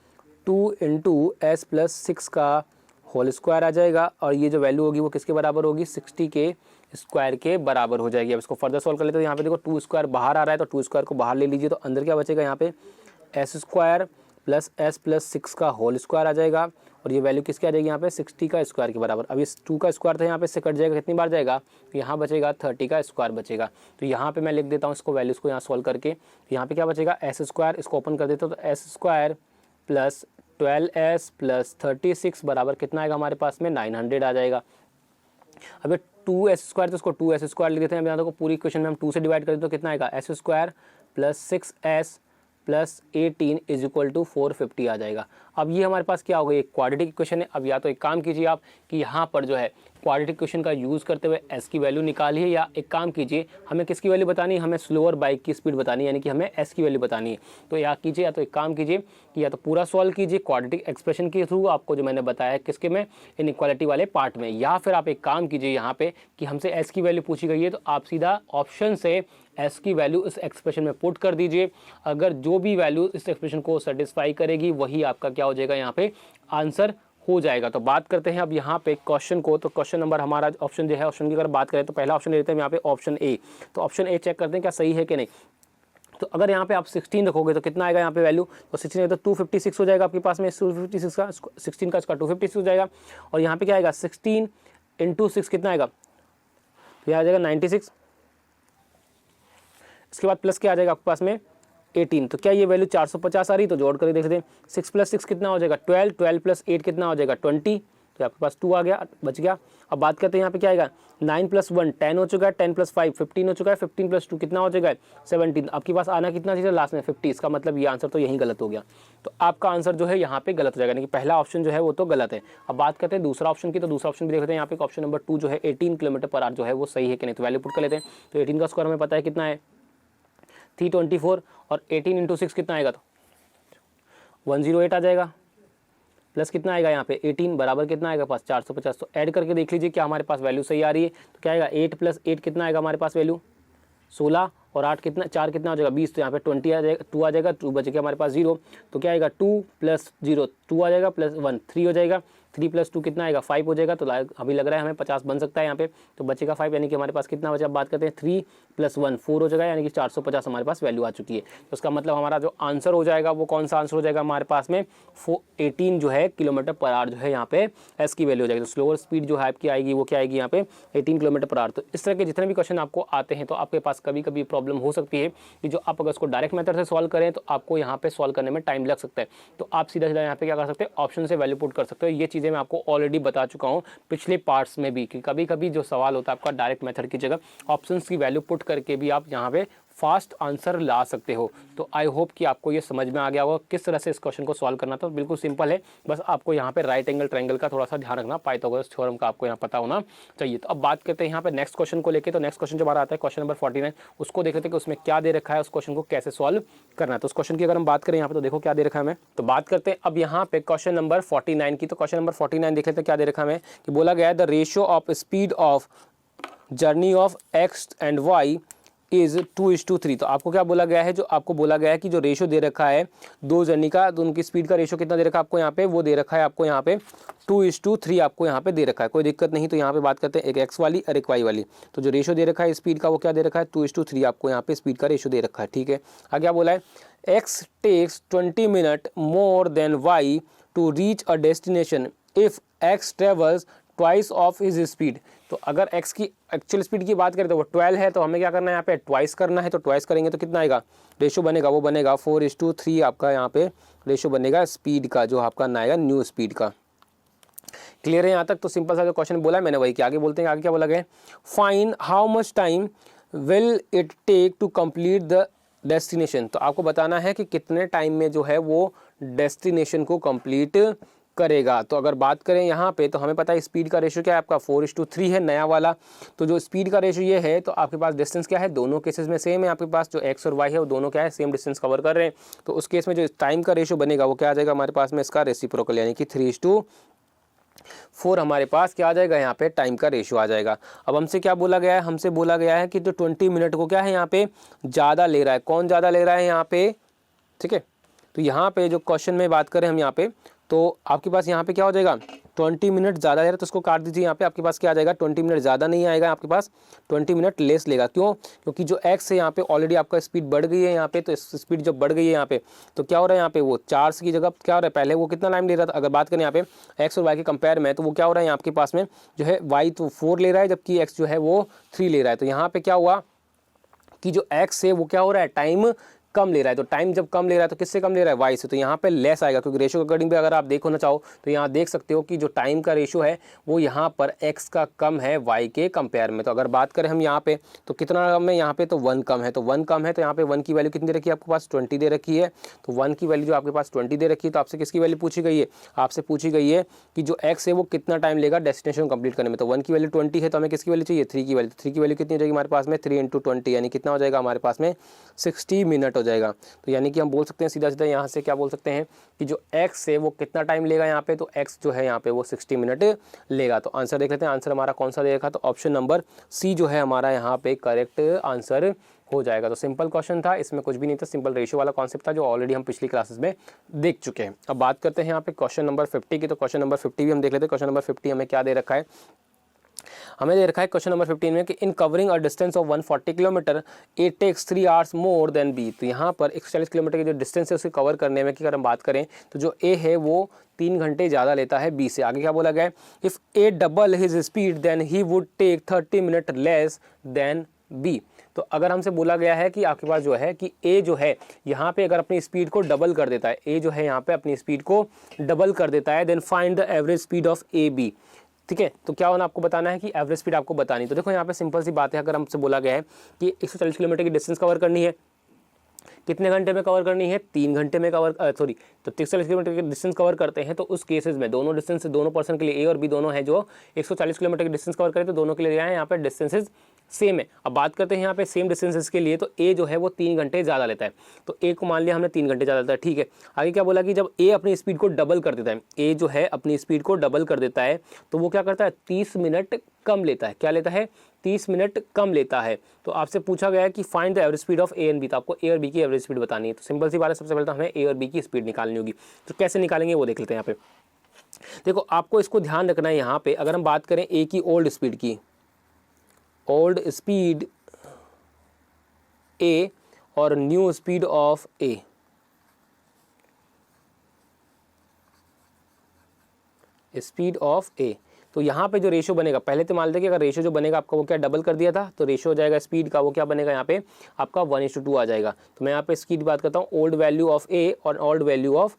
2 × s+6 का होल स्क्वायर आ जाएगा, और ये जो वैल्यू होगी वो किसके बराबर होगी, 60 के स्क्वायर के बराबर हो जाएगी। अब इसको फर्दर सॉल्व कर लेते हैं। यहाँ पे देखो 2 स्क्वायर बाहर आ रहा है, तो 2 स्क्वायर को बाहर ले लीजिए, तो अंदर क्या बचेगा यहाँ पे s² प्लस s+6 का होल स्क्वायर आ जाएगा, और ये वैल्यू किसकी आ जाएगी यहाँ पे 60 का स्क्वायर के बराबर। अब इस 2 का स्क्वायर था यहाँ पे, इससे कट जाएगा, कितनी बार जाएगा, तो यहाँ बचेगा 30 का स्क्वायर बचेगा। तो यहाँ पे मैं लिख देता हूँ इसको वैल्यूज़ को यहाँ सॉल्व करके। तो यहाँ पे क्या बचेगा, s², इसको ओपन कर देते हो तो s² प्लस 12s प्लस 36 बराबर कितना आएगा हमारे पास में, 900 आ जाएगा। अब 2s² तो इसको 2s² लिख देते हैं। अब यहाँ देखो पूरी इक्वेशन में हम 2 से डिवाइड करें तो कितना आएगा, s² plus 6s plus 18 is equal to 450 आ जाएगा। अब ये हमारे पास क्या होगा, एक क्वाड्रेटिक इक्वेशन है। अब या तो एक काम कीजिए आप कि यहाँ पर जो है क्वाड्रेटिक इक्वेशन का यूज़ करते हुए s की वैल्यू निकालिए, या एक काम कीजिए, हमें किसकी वैल्यू बतानी है, हमें स्लोअर बाइक की स्पीड बतानी है, यानी कि हमें s की वैल्यू बतानी है। तो या कीजिए, या तो एक काम कीजिए कि या तो पूरा सॉल्व कीजिए क्वाड्रेटिक एक्सप्रेशन के थ्रू, आपको जो मैंने बताया किसके में, इनइक्वालिटी वाले पार्ट में, या फिर आप एक काम कीजिए यहाँ पे कि हमसे s की वैल्यू पूछी गई है, तो आप सीधा ऑप्शन से s की वैल्यू इस एक्सप्रेशन में पुट कर दीजिए। अगर जो भी वैल्यू इस एक्सप्रेशन को सेटिस्फाई करेगी वही आपका क्या हो जाएगा, यहाँ पे आंसर हो जाएगा। तो बात करते हैं अब यहाँ पे क्वेश्चन को। तो क्वेश्चन नंबर हमारा ऑप्शन जो है, ऑप्शन की अगर बात करें तो पहला ऑप्शन ले लेते हैं यहाँ पे ऑप्शन ए। तो ऑप्शन ए चेक करते हैं क्या सही है कि नहीं। तो अगर यहाँ पे आप 16 रखोगे तो कितना आएगा यहाँ पे वैल्यू, तो 16 तो 256 हो जाएगा आपके पास में, 256 का 16 का इसका 256 हो जाएगा। और यहाँ पे क्या आएगा 16 × 6 कितना आएगा, तो यह आ जाएगा 96। इसके बाद प्लस क्या आ जाएगा आपके पास में 18। तो क्या ये वैल्यू 450 आ रही, तो जोड़ कर देख लेते हैं। 6 + 6 कितना हो जाएगा 12, 12 + 8 कितना हो जाएगा 20, तो आपके पास 2 आ गया, बच गया। अब बात करते हैं यहाँ पे क्या आएगा, 9 + 1 10 हो चुका है, 10 + 5 15 हो चुका है, 15 + 2 कितना हो जाएगा 17। आपके पास आना कितना चाहिए लास्ट में 50। इसका मतलब ये आंसर तो यहीं गलत हो गया। तो आपका आंसर जो है यहाँ पे गलत हो जाएगा, यानी कि पहला ऑप्शन जो है वो तो गलत है। अब बात करते हैं दूसरा ऑप्शन की। तो दूसरा ऑप्शन भी देखते हैं यहाँ पे ऑप्शन नंबर 2 जो है 18 किलोमीटर पर आवर जो है वो सही है कि नहीं। तो वैल्यू पुट कर लेते हैं। तो 18 का स्क्वायर हमें पता है कितना है 324, और 18 × 6 कितना आएगा, तो 108 आ जाएगा। प्लस कितना आएगा यहाँ पे 18 बराबर कितना आएगा पास 450। तो ऐड करके देख लीजिए क्या हमारे पास वैल्यू सही आ रही है। तो क्या आएगा 8 + 8 कितना आएगा हमारे पास वैल्यू 16 और 8 कितना 4 कितना हो जाएगा 20। तो यहाँ पे 20 आ जाएगा 2 आ जाएगा 2 बच गया हमारे पास 0। तो क्या आएगा 2 + 0 2 आ जाएगा प्लस 1 3 हो जाएगा 3 + 2 कितना आएगा 5 हो जाएगा। तो अभी लग रहा है हमें 50 बन सकता है यहाँ पे। तो बचेगा 5 यानी कि हमारे पास कितना बचा। अब बात करते हैं 3 + 1 4 हो जाएगा यानी कि 450 हमारे पास वैल्यू आ चुकी है। तो उसका मतलब हमारा जो आंसर हो जाएगा वो कौन सा आंसर हो जाएगा हमारे पास में 18 जो है km/h जो है यहाँ पे एस की वैल्यू हो जाएगी। तो स्लोअर स्पीड जो है आपकी आएगी वो क्या आएगी यहाँ पे 18 km/h। तो इस तरह के जितने भी क्वेश्चन आपको आते हैं तो आपके पास कभी कभी प्रॉब्लम हो सकती है कि जो आप अगर उसको डायरेक्ट मेथड से सॉल्व करें तो आपको यहाँ पे सॉल्व करने में टाइम लग सकता है। तो आप सीधा सीधा यहाँ पे क्या कर सकते हैं ऑप्शन से वैल्यू पुट कर सकते हो। ये चीज़ें मैं आपको ऑलरेडी बता चुका हूँ पिछले पार्ट्स में भी कि कभी कभी जो सवाल होता है आपका डायरेक्ट मेथड की जगह ऑप्शंस की वैल्यू पुट करके भी आप यहाँ पे फास्ट आंसर ला सकते हो। तो आई होप कि आपको ये समझ में आ गया होगा किस तरह से इस क्वेश्चन को सॉल्व करना था। बिल्कुल सिंपल है, बस आपको यहाँ पे राइट एंगल ट्रायंगल का थोड़ा सा ध्यान रखना, पाइथागोरस थ्योरम का आपको यहाँ पता होना चाहिए। तो अब बात करते हैं यहाँ पे नेक्स्ट क्वेश्चन को लेकर। तो नेक्स्ट क्वेश्चन जो हमारा आता है क्वेश्चन नंबर 49, उसको देख लेते हैं कि उसमें क्या दे रखा है, उस क्वेश्चन को कैसे सॉल्व करना है। तो उस क्वेश्चन की अगर हम बात करें यहाँ पे तो देखो क्या दे रखा है हमें। तो बात करते हैं अब यहाँ पे क्वेश्चन नंबर 49 की। तो क्वेश्चन नंबर 49 देख लेते हैं क्या दे रखा है हमें कि बोला गया है the ratio of speed of journey of X and Y is 2:3। तो आपको क्या बोला गया है, जो आपको बोला गया है कि जो रेशो दे रखा है दो जर्नी का, तो उनकी स्पीड का रेशो कितना दे रखा है आपको यहाँ पे, वो दे रखा है आपको यहाँ पे 2:3 आपको यहाँ पे दे रखा है। कोई दिक्कत नहीं। तो यहाँ पे बात करते हैं एक एक्स वाली और एक वाई वाली। तो जो रेशो दे रखा है स्पीड का वो क्या दे रखा है 2:3 आपको यहाँ पे स्पीड का रेशो दे रखा है। ठीक है, आगे क्या बोला है X takes 20 minute more than Y to reach a destination if X travels twice of his speed. तो अगर x की एक्चुअल स्पीड की बात करें तो वो 12 है, तो हमें क्या करना है यहाँ पे ट्वाइस करना है। तो ट्वाइस करेंगे तो कितना आएगा रेशो बनेगा, वो बनेगा 4:3 आपका यहाँ पे रेशो बनेगा स्पीड का, जो आपका ना आएगा न्यू स्पीड का। क्लियर है यहाँ तक। तो सिंपल सा जो क्वेश्चन बोला है मैंने वही किया। आगे बोलते हैं, आगे क्या बोला गया find how much time will it take to complete the destination. तो आपको बताना है कि कितने टाइम में जो है वो डेस्टिनेशन को कंप्लीट करेगा। तो अगर बात करें यहाँ पे तो हमें पता है स्पीड का रेशियो क्या है आपका 4:3 है नया वाला। तो जो स्पीड का रेशियो ये है तो आपके पास डिस्टेंस क्या है, दोनों केसेस में सेम है। आपके पास जो एक्स और वाई है वो दोनों क्या है सेम डिस्टेंस कवर कर रहे हैं। तो उस केस में जो टाइम का रेशियो बनेगा वो क्या आ जाएगा हमारे पास में इसका रेसिप्रोकल, यानी कि 3:4 हमारे पास क्या आ जाएगा यहाँ पे टाइम का रेशियो आ जाएगा। अब हमसे क्या बोला गया है, हमसे बोला गया है कि जो 20 मिनट को क्या है यहाँ पे ज़्यादा ले रहा है। कौन ज़्यादा ले रहा है यहाँ पे, ठीक है। तो यहाँ पे जो क्वेश्चन में बात करें हम यहाँ पे तो आपके पास यहाँ पे क्या हो जाएगा 20 मिनट ज़्यादा है तो उसको काट दीजिए। यहाँ पे आपके पास क्या आ जाएगा 20 मिनट ज़्यादा नहीं आएगा, आपके पास 20 मिनट लेस लेगा। क्यों, क्योंकि जो x है यहाँ पे ऑलरेडी आपका स्पीड बढ़ गई है यहाँ पे। तो स्पीड जब बढ़ गई है यहाँ पे तो क्या हो रहा है यहाँ पे वो 4 की जगह क्या हो रहा है, पहले वो कितना टाइम ले रहा था। अगर बात करें यहाँ पे x और y के कंपेयर में तो वो क्या हो रहा है आपके पास में जो है y तो 4 ले रहा है जबकि x जो है वो 3 ले रहा है। तो यहाँ पे क्या हुआ कि जो x है वो क्या हो रहा है टाइम कम ले रहा है। तो टाइम जब कम ले रहा है तो किससे कम ले रहा है वाई से। तो यहाँ पे लेस आएगा क्योंकि रेशियो के अकॉर्डिंग भी अगर आप देखो ना चाहो तो यहाँ देख सकते हो कि जो टाइम का रेशियो है वो यहाँ पर x का कम है y के कंपेयर में। तो अगर बात करें हम यहाँ पे तो कितना कम है यहाँ पे तो 1 कम है। तो 1 कम है तो यहाँ पे 1 की वैल्यू कितनी दे रखी है आपके पास 20 दे रखी है। तो 1 की वैल्यू जो आपके पास 20 दे रखी है तो आपसे किसकी वैल्यू पूछी गई है, आपसे पूछी गई है कि जो x है वो कितना टाइम लेगा डेस्टिनेशन कंप्लीट करने में। तो 1 की वैल्यू 20 है तो हमें किसकी वैल्यू चाहिए 3 की वैल्यू। 3 की वैल्यू कितनी हो जाएगी हमारे पास में 3 × 20 यानी कितना हो जाएगा हमारे पास में 60 मिनट हो जाएगा। तो यानी कि हम बोल सकते हैं सीधा सीधा यहाँ से क्या बोल सकते हैं कि जो x है वो कितना टाइम लेगा यहाँ पे, तो x जो है यहाँ पे वो 60 मिनट लेगा। तो आंसर देख लेते हैं, आंसर हमारा कौन सा देगा। तो ऑप्शन नंबर सी जो है हमारा यहाँ पे करेक्ट आंसर हो जाएगा। तो सिंपल क्वेश्चन था, इसमें कुछ भी नहीं था, सिंपल रेशियो वाला कॉन्सेप्ट था जो ऑलरेडी हम पिछली क्लासेस में देख चुके हैं। अब बात करते हैं यहाँ पे क्वेश्चन नंबर 50 की। तो क्वेश्चन नंबर 50 भी हम देख लेते हैं। क्वेश्चन नंबर 50 हमें क्या दे रखा है, हमें दे रखा है क्वेश्चन नंबर 15 में कि in covering a distance of 140 kilometre A takes 3 hours more than B. तो यहाँ पर 140 किलोमीटर की जो डिस्टेंस है उसे कवर करने में की अगर हम बात करें तो जो ए है वो 3 घंटे ज़्यादा लेता है बी से। आगे क्या बोला गया है, if A double his speed then he would take 30 minute less than B. तो अगर हमसे बोला गया है कि आपके पास जो है कि ए जो है यहाँ पे अगर अपनी स्पीड को डबल कर देता है, ए जो है यहाँ पे अपनी स्पीड को डबल कर देता है, then find the average speed of A B. ठीक है, तो क्या होना आपको बताना है कि एवरेज स्पीड आपको बतानी। तो देखो यहाँ पे सिंपल सी बात है, अगर हमसे बोला गया है कि 140 किलोमीटर की डिस्टेंस कवर करनी है, कितने घंटे में कवर करनी है 3 घंटे में कवर तो 140 किलोमीटर की डिस्टेंस कवर करते हैं। तो उस केसेस में दोनों डिस्टेंस दोनों पर्सन के लिए ए और बी दोनों है जो 140 किलोमीटर की डिस्टेंस कवर करें तो दोनों के लिए यहाँ पे डिस्टेंसेज सेम है। अब बात करते हैं यहाँ पे सेम डिस्टेंसेस के लिए, तो ए जो है वो 3 घंटे ज़्यादा लेता है, तो ए को मान लिया हमने 3 घंटे ज़्यादा लेता है, ठीक है। आगे क्या बोला कि जब ए अपनी स्पीड को डबल कर देता है, ए जो है अपनी स्पीड को डबल कर देता है, तो वो क्या करता है 30 मिनट कम लेता है। क्या लेता है 30 मिनट कम लेता है। तो आपसे पूछा गया है कि find the average speed of A and B, तो आपको ए और बी की एवरेज स्पीड बतानी है। तो सिंपल सी बात है, सबसे पहले तो हमें ए और बी की स्पीड निकालनी होगी। तो कैसे निकालेंगे वो देख लेते हैं यहाँ पे। देखो आपको इसको ध्यान रखना है यहाँ पे, अगर हम बात करें ए की ओल्ड स्पीड की, ओल्ड स्पीड ए और new speed of A, speed of A, तो यहाँ पे जो रेशियो बनेगा, पहले तो मान लेते हैं कि अगर रेशियो जो बनेगा आपका वो क्या डबल कर दिया था, तो रेशियो हो जाएगा स्पीड का, वो क्या बनेगा यहाँ पे आपका 1:2 आ जाएगा। तो मैं यहाँ पे इसकी बात करता हूँ, ओल्ड वैल्यू ऑफ ए और old value of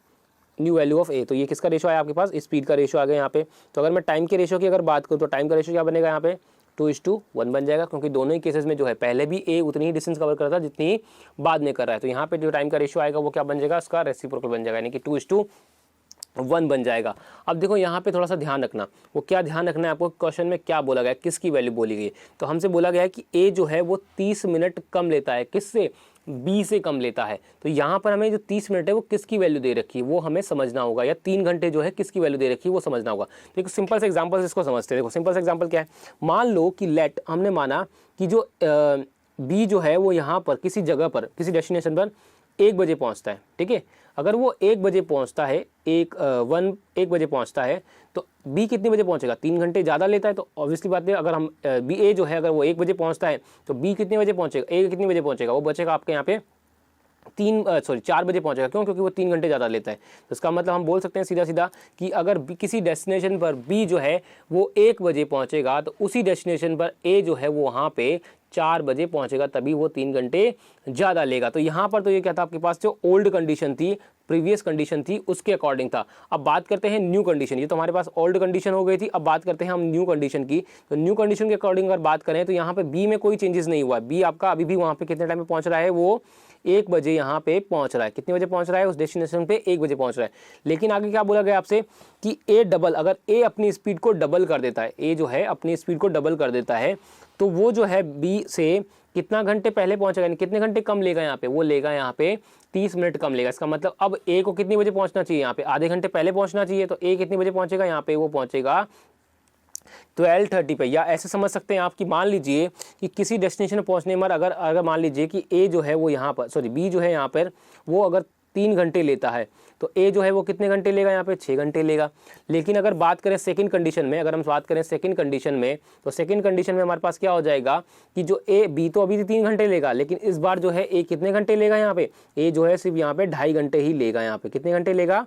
new value of A, तो ये किसका रेशियो आया आपके पास, स्पीड का रेशियो आ गया यहाँ पे। तो अगर मैं टाइम के रेशियो की अगर बात करूँ तो टाइम का रेशियो क्या बनेगा यहाँ पे 2:1 बन जाएगा, क्योंकि दोनों ही केसेस में जो है पहले भी ए उतनी ही डिस्टेंस कवर कर रहा था जितनी ही बाद में कर रहा है। तो यहाँ पे जो टाइम का रेशियो आएगा वो क्या बन जाएगा, उसका रेसिप्रोकल बन जाएगा, यानी कि 2:1 बन जाएगा। अब देखो यहाँ पे थोड़ा सा ध्यान रखना, वो क्या ध्यान रखना है आपको, क्वेश्चन में क्या बोला गया, किसकी वैल्यू बोली गई। तो हमसे बोला गया है कि ए जो है वो 30 मिनट कम लेता है, किससे, बी से कम लेता है। तो यहाँ पर हमें जो 30 मिनट है वो किसकी वैल्यू दे रखी है वो हमें समझना होगा, या 3 घंटे जो है किसकी वैल्यू दे रखी है वो समझना होगा। देखो सिंपल से एग्जांपल से इसको समझते हैं। देखो सिंपल से एग्जांपल क्या है, मान लो कि लेट हमने माना कि जो बी जो है वो यहाँ पर किसी जगह पर, किसी डेस्टिनेशन पर 1 बजे पहुँचता है, ठीक है। अगर वो 1 बजे पहुँचता है, 1 बजे पहुँचता है, तो बी कितने बजे पहुँचेगा, 3 घंटे ज़्यादा लेता है। तो ऑब्वियसली बात है, अगर हम बी ए जो है अगर वो 1 बजे पहुँचता है तो बी कितने बजे पहुँचेगा, ए कितने बजे पहुँचेगा, वो बचेगा आपके यहाँ पे 4 बजे पहुंचेगा। क्यों, क्योंकि वो 3 घंटे ज़्यादा लेता है। तो इसका मतलब हम बोल सकते हैं सीधा सीधा कि अगर किसी डेस्टिनेशन पर बी जो है वो 1 बजे पहुंचेगा, तो उसी डेस्टिनेशन पर ए जो है वो वहाँ पे 4 बजे पहुंचेगा, तभी वो 3 घंटे ज़्यादा लेगा। तो यहाँ पर तो ये क्या था आपके पास, जो ओल्ड कंडीशन थी, प्रीवियस कंडीशन थी, उसके अकॉर्डिंग था। अब बात करते हैं न्यू कंडीशन, ये तो हमारे पास ओल्ड कंडीशन हो गई थी। अब बात करते हैं हम न्यू कंडीशन की। तो न्यू कंडीशन के अकॉर्डिंग अगर बात करें तो यहाँ पे बी में कोई चेंजेस नहीं हुआ। बी आपका अभी भी वहाँ पे कितने टाइम पे पहुँच रहा है, वो 1 बजे यहाँ पे पहुँच रहा है। कितने बजे पहुँच रहा है, उस डेस्टिनेशन पे 1 बजे पहुँच रहा है। लेकिन आगे क्या बोला गया आपसे कि ए डबल, अगर ए अपनी स्पीड को डबल कर देता है, ए जो है अपनी स्पीड को डबल कर देता है, तो वो जो है बी से कितना घंटे पहले पहुंचेगा, यानी कितने घंटे कम लेगा यहाँ पे, वो लेगा यहाँ पे 30 मिनट कम लेगा। इसका मतलब अब ए को कितनी बजे पहुंचना चाहिए, यहाँ पे आधे घंटे पहले पहुंचना चाहिए। तो ए कितने बजे पहुंचेगा, यहाँ पे वो पहुंचेगा 12:30 पे। या ऐसे समझ सकते हैं आप कि मान लीजिए कि किसी डेस्टिनेशन में पहुंचने पर अगर मान लीजिए कि ए जो है वो यहाँ पर, सॉरी बी जो है यहाँ पर वो अगर 3 घंटे लेता है, तो ए जो है वो कितने घंटे लेगा, यहाँ पे 6 घंटे लेगा। लेकिन अगर बात करें सेकंड कंडीशन में, अगर हम बात करें सेकंड कंडीशन में, तो सेकंड कंडीशन में हमारे पास क्या हो जाएगा कि जो ए बी तो अभी 3 घंटे लेगा, लेकिन इस बार जो है ए कितने घंटे लेगा, यहाँ पे ए जो है सिर्फ यहाँ पे 2.5 घंटे ही लेगा। यहाँ पे कितने घंटे लेगा,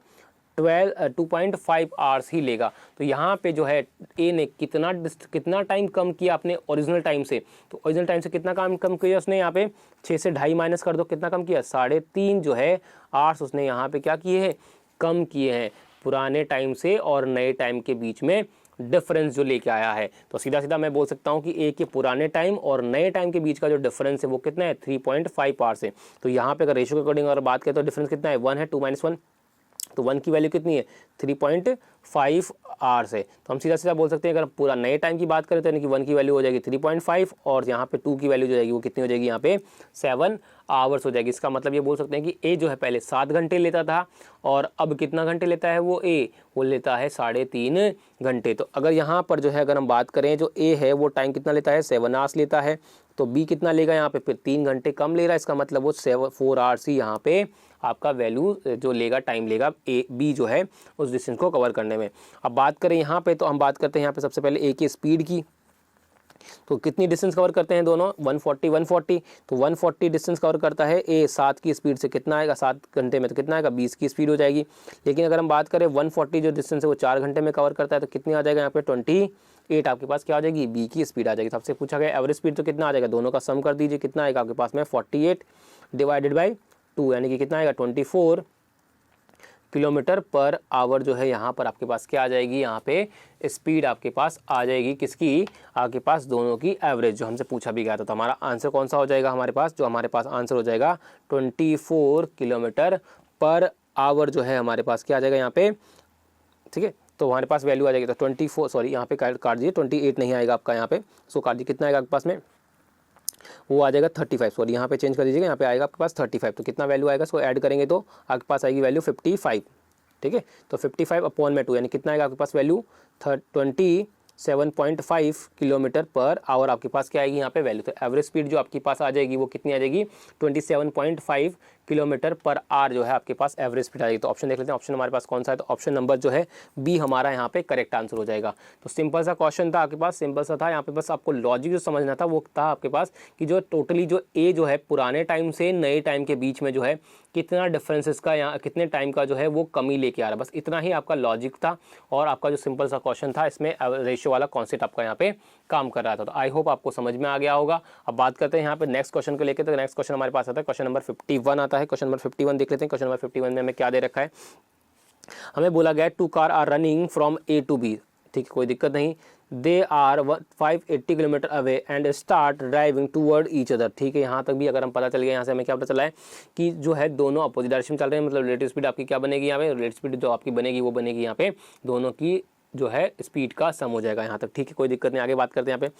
2.5 आवर्स ही लेगा। तो यहाँ पे जो है ए ने कितना टाइम कम किया अपने ओरिजिनल टाइम से, तो ओरिजिनल टाइम से कितना काम कम किया उसने, यहाँ पे 6 से 2.5 माइनस कर दो, कितना कम किया, 3.5 जो है आवर्स उसने यहाँ पे क्या किए हैं, कम किए हैं। पुराने टाइम से और नए टाइम के बीच में डिफरेंस जो लेके आया है। तो सीधा सीधा मैं बोल सकता हूँ कि ए के पुराने टाइम और नए टाइम के बीच का जो डिफरेंस है वो कितना है, 3.5 आवर्स है। तो यहाँ पे अगर रेशियो के अकॉर्डिंग अगर बात करें तो डिफरेंस कितना है, 1 है, 2 - 1, तो 1 की वैल्यू कितनी है, 3.5 आवर्स है। तो हम सीधा सीधा बोल सकते हैं अगर पूरा नए टाइम की बात करें तो यानी कि 1 की वैल्यू हो जाएगी 3.5 और यहाँ पे 2 की वैल्यू जो जाएगी वो कितनी हो जाएगी, यहाँ पे 7 आवर्स हो जाएगी। इसका मतलब ये बोल सकते हैं कि ए जो है पहले 7 घंटे लेता था और अब कितना घंटे लेता है वो ए, वो लेता है 3.5 घंटे। तो अगर यहाँ पर जो है अगर हम बात करें, जो ए है वो टाइम कितना लेता है, 7 आवर्स लेता है, तो बी कितना लेगा यहाँ पे, फिर 3 घंटे कम ले रहा है। इसका मतलब वो 4 आवर्स ही यहाँ पे आपका वैल्यू जो लेगा, टाइम लेगा ए बी जो है उस डिस्टेंस को कवर करने में। अब बात करें यहाँ पे, तो हम बात करते हैं यहाँ पे सबसे पहले ए की स्पीड की। तो कितनी डिस्टेंस कवर करते हैं दोनों, 140। तो 140 डिस्टेंस कवर करता है ए 7 की स्पीड से, कितना आएगा 7 घंटे में, तो कितना आएगा 20 की स्पीड हो जाएगी। लेकिन अगर हम बात करें 140 जो डिस्टेंस है वो 4 घंटे में कवर करता है, तो कितनी आ जाएगा यहाँ पे 28 आपके पास क्या आ जाएगी, बी की स्पीड आ जाएगी। तो आपसे पूछा गया एवरेज स्पीड, तो कितना आ जाएगा, दोनों का सम कर दीजिए, कितना आएगा आपके पास में 48 डिवाइडेड बाई 2, यानी कि कितना आएगा 24 किलोमीटर पर आवर जो है यहाँ पर आपके पास क्या आ जाएगी, यहाँ पे स्पीड आपके पास आ जाएगी। किसकी, आपके पास दोनों की एवरेज जो हमसे पूछा भी गया था। तो हमारा आंसर कौन सा हो जाएगा हमारे पास, जो हमारे पास आंसर हो जाएगा 24 किलोमीटर पर आवर जो है हमारे पास क्या आ जाएगा यहाँ पे, ठीक है। तो हमारे पास वैल्यू आ जाएगी, तो 24 सॉरी यहाँ पे काट दीजिए, 28 नहीं आएगा आपका यहाँ पे, सो काट दीजिए, कितना आएगा आपके पास में वो आ जाएगा 35, सॉरी यहाँ पे चेंज कर दीजिएगा, यहाँ पे आएगा आपके पास 35। तो कितना वैल्यू आएगा, इसको ऐड करेंगे तो आपके पास आएगी वैल्यू 55, ठीक है। तो 55/2 यानी कितना आएगा आपके पास वैल्यू 27.5 किलोमीटर पर आवर आपके पास क्या आएगी यहाँ पे वैल्यू। तो एवरेज स्पीड जो आपके पास आ जाएगी वो कितनी आ जाएगी 27.5 किलोमीटर पर आवर जो है आपके पास एवरेज स्पीड आ जाएगी। तो ऑप्शन देख लेते हैं, ऑप्शन हमारे पास कौन सा है, तो ऑप्शन नंबर जो है बी हमारा यहाँ पे करेक्ट आंसर हो जाएगा। तो सिंपल सा क्वेश्चन था आपके पास, सिंपल सा था, यहाँ पे बस आपको लॉजिक जो समझना था वो था आपके पास कि जो टोटली जो ए जो है पुराने टाइम से नए टाइम के बीच में जो है कितना डिफरेंसेस का यहाँ कितने टाइम का जो है वो कमी लेके आ रहा है, बस इतना ही आपका लॉजिक था। और आपका जो सिंपल सा क्वेश्चन था इसमें रेशियो वाला कॉन्सेप्ट आपका यहाँ पे काम कर रहा था। तो आई होप आपको समझ में आ गया होगा। अब बात करते हैं यहाँ पे नेक्स्ट क्वेश्चन को लेकर। तो नेक्स्ट क्वेश्चन हमारे पास आता है क्वेश्चन नंबर 51 आता है। क्वेश्चन नंबर 51 देख लेते हैं। क्वेश्चन नंबर 51 में हमें क्या दे रखा है, हमें बोला गया 2 car are running from A to B, ठीक है, कोई दिक्कत नहीं। They are 580 kilometre away and start driving toward each other, ठीक है। यहाँ तक भी अगर हम पता चल गया, यहाँ से हमें क्या पता चला है कि जो है दोनों अपोजिट डायरेक्शन में चल रहे हैं, मतलब रिलेटिव स्पीड आपकी क्या बनेगी यहाँ पे, रिलेटिव स्पीड जो आपकी बनेगी वो बनेगी यहाँ पे दोनों की जो है स्पीड का सम हो जाएगा यहाँ तक, ठीक है, कोई दिक्कत नहीं। आगे बात करते हैं यहाँ पे,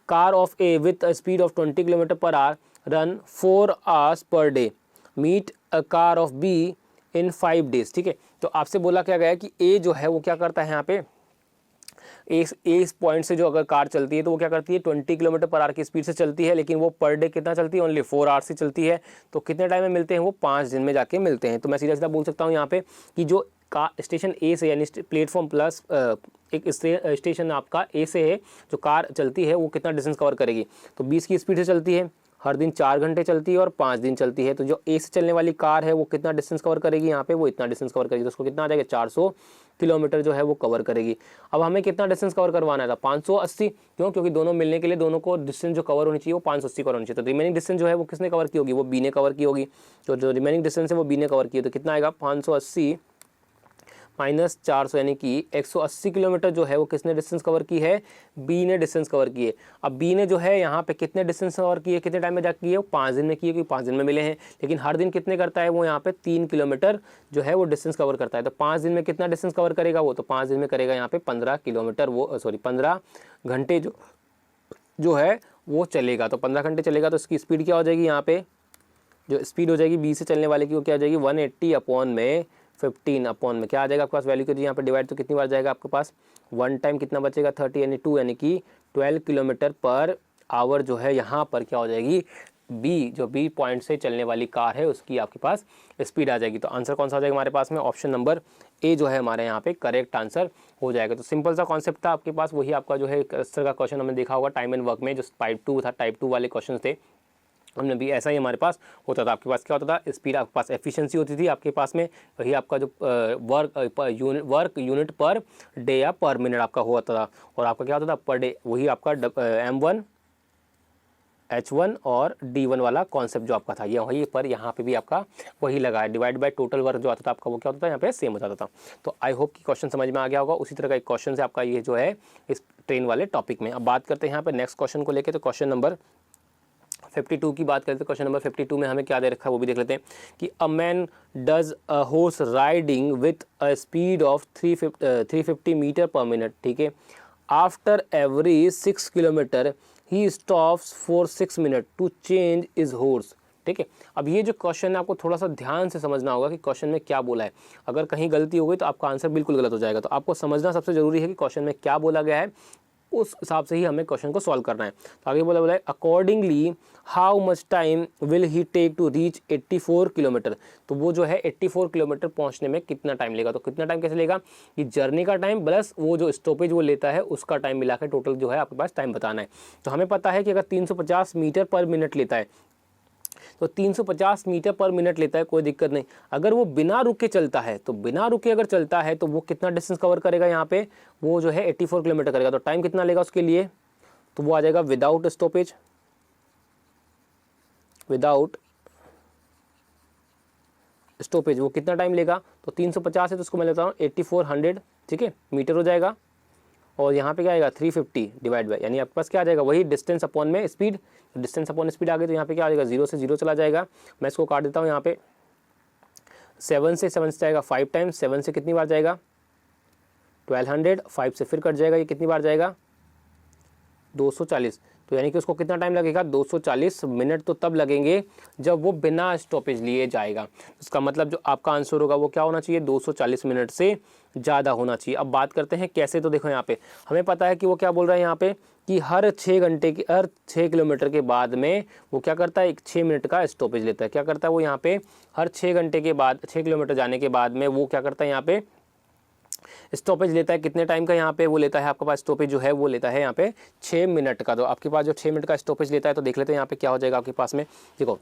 car of A with speed of 20 kilometre per hour run 4 hours per day meet a car of B in 5 days, ठीक है। तो आपसे बोला क्या गया कि ए जो है वो क्या करता है यहाँ पे, इस पॉइंट से जो अगर कार चलती है तो वो क्या करती है 20 किलोमीटर पर आवर की स्पीड से चलती है, लेकिन वो पर डे कितना चलती है, ओनली 4 hours से चलती है। तो कितने टाइम में मिलते हैं, वो 5 दिन में जाके मिलते हैं। तो मैं सीधा सीधा बोल सकता हूँ यहाँ पे कि जो का स्टेशन ए से यानी प्लेटफॉर्म प्लस एक स्टेशन आपका ए से है जो कार चलती है वो कितना डिस्टेंस कवर करेगी, तो 20 की स्पीड से चलती है, हर दिन 4 घंटे चलती है और 5 दिन चलती है। तो जो ए से चलने वाली कार है वो कितना डिस्टेंस कवर करेगी यहाँ पे, वो इतना डिस्टेंस कवर करेगी। तो उसको कितना आ जाएगा 400 किलोमीटर जो है वो कवर करेगी। अब हमें कितना डिस्टेंस कवर करवाना था 580, क्यों, क्योंकि दोनों मिलने के लिए दोनों को डिस्टेंस जो कवर होनी चाहिए वो 580 कवर होनी चाहिए। तो रिमेनिंग डिस्टेंस जो है वो किसने कवर की होगी, वो बी ने कवर की होगी। तो जो रिमेनिंग डिस्टेंस है वो बी ने कवर की है। तो कितना आएगा 580 माइनस 400 यानी कि 180 किलोमीटर जो है वो किसने डिस्टेंस कवर की है, बी ने डिस्टेंस कवर की है। अब बी ने जो है यहाँ पे कितने डिस्टेंस कवर की है, कितने टाइम में जा की है, वो 5 दिन में की है, क्योंकि 5 दिन में मिले हैं। लेकिन हर दिन कितने करता है वो यहाँ पे 3 किलोमीटर जो है वो डिस्टेंस कवर करता है। तो 5 दिन में कितना डिस्टेंस कवर करेगा वो, तो 5 दिन में करेगा यहाँ पे 15 किलोमीटर, वो सॉरी 15 घंटे जो है वो चलेगा। तो 15 घंटे चलेगा तो इसकी स्पीड क्या हो जाएगी, यहाँ पे जो स्पीड हो जाएगी बी से चलने वाले की वो क्या हो जाएगी 180/15 अपॉन में क्या आ जाएगा आपके पास वैल्यू, यहाँ पे डिवाइड तो कितनी बार जाएगा आपके पास, 1 टाइम कितना बचेगा 30 यानी 2 यानी कि 12 किलोमीटर पर आवर जो है यहाँ पर क्या हो जाएगी बी, जो बी पॉइंट से चलने वाली कार है उसकी आपके पास स्पीड आ जाएगी। तो आंसर कौन सा हो जाएगा हमारे पास में, ऑप्शन नंबर ए जो है हमारे यहाँ पे करेक्ट आंसर हो जाएगा। तो सिंपल सा कॉन्सेप्ट था आपके पास, वही आपका जो है इस तरह का क्वेश्चन हमने देखा होगा टाइम एंड वर्क में, जो टाइप 2 था, टाइप 2 वाले क्वेश्चन थे हमने भी ऐसा ही हमारे पास होता था। आपके पास क्या होता था, स्पीड आपके पास एफिशिएंसी होती थी आपके पास में, वही आपका जो वर्क यूनिट पर डे या पर मिनट आपका होता था। और आपका क्या होता था पर डे, वही आपका M1 H1 और D1 वाला कॉन्सेप्ट जो आपका था ये वही पर यहाँ पे भी आपका वही लगा है, डिवाइड बाय टोटल वर्क जो आता था आपका वो क्या होता था यहाँ पे सेम हो जाता था। तो आई होप कि क्वेश्चन समझ में आ गया होगा। उसी तरह का एक क्वेश्चन है आपका ये जो है इस ट्रेन वाले टॉपिक में। अब बात करते हैं यहाँ पे नेक्स्ट क्वेश्चन को लेकर। तो क्वेश्चन नंबर 52 की बात करते हैं। क्वेश्चन नंबर 52 में हमें क्या दे रखा है वो भी देख लेते हैं कि a man does a horse riding with a speed of 350 metre per minute, ठीक है। After every 6 kilometre he stops for 6 minute to change is horse, ठीक है। अब ये जो क्वेश्चन है आपको थोड़ा सा ध्यान से समझना होगा कि क्वेश्चन में क्या बोला है। अगर कहीं गलती हो गई तो आपका आंसर बिल्कुल गलत हो जाएगा। तो आपको समझना सबसे जरूरी है कि क्वेश्चन में क्या बोला गया है, उस हिसाब से ही हमें क्वेश्चन को सॉल्व करना है। तो आगे बोला है accordingly how much time will he take to reach 84 kilometre. तो वो जो है 84 किलोमीटर पहुंचने में कितना टाइम लेगा। तो कितना टाइम कैसे लेगा, कि जर्नी का टाइम प्लस वो जो स्टॉपेज वो लेता है उसका टाइम मिला के टोटल जो है आपके पास टाइम बताना है। तो हमें पता है कि अगर 350 मीटर पर मिनट लेता है तो 350 मीटर पर मिनट लेता है, कोई दिक्कत नहीं। अगर वो बिना रुके चलता है तो बिना रुके अगर चलता है तो वो कितना डिस्टेंस कवर करेगा, यहाँ पे वो जो है 84 किलोमीटर करेगा। तो टाइम कितना लेगा उसके लिए, तो वो आ जाएगा विदाउट स्टॉपेज, विदाउट स्टॉपेज वो कितना टाइम लेगा। तो 350 है तो उसको मैं लेता हूँ 8400, ठीक है, मीटर हो जाएगा। और यहाँ पे क्या आएगा 350 डिवाइड बाय, यानी आपके पास क्या आ जाएगा वही डिस्टेंस अपॉन में स्पीड। डिस्टेंस अपॉन स्पीड आ गई तो यहाँ पे क्या आ जाएगा 0 से 0 चला जाएगा। मैं इसको काट देता हूँ यहाँ पे 7 से जाएगा 5 टाइम्स, 7 से कितनी बार जाएगा 1200, 5 से फिर कट जाएगा, ये कितनी बार जाएगा 240। तो यानी कि उसको कितना टाइम लगेगा, 240 मिनट तो तब लगेंगे जब वो बिना स्टॉपेज लिए जाएगा। इसका मतलब जो आपका आंसर होगा वो क्या होना चाहिए, 240 मिनट से ज़्यादा होना चाहिए। अब बात करते हैं कैसे, तो देखो यहाँ पे हमें पता है कि वो क्या बोल रहा है यहाँ पे कि हर 6 किलोमीटर के बाद में वो क्या करता है, 6 मिनट का स्टॉपेज लेता है। क्या करता है वो यहाँ पे हर 6 घंटे के बाद, 6 किलोमीटर जाने के बाद में वो क्या करता है यहाँ पे स्टॉपेज लेता है। कितने टाइम का यहाँ पे वो लेता है, आपके पास स्टॉपेज जो है वो लेता है यहाँ पे 6 मिनट का। तो आपके पास जो 6 मिनट का स्टॉपेज लेता है, तो देख लेते हैं यहाँ पे क्या हो जाएगा आपके पास में। देखो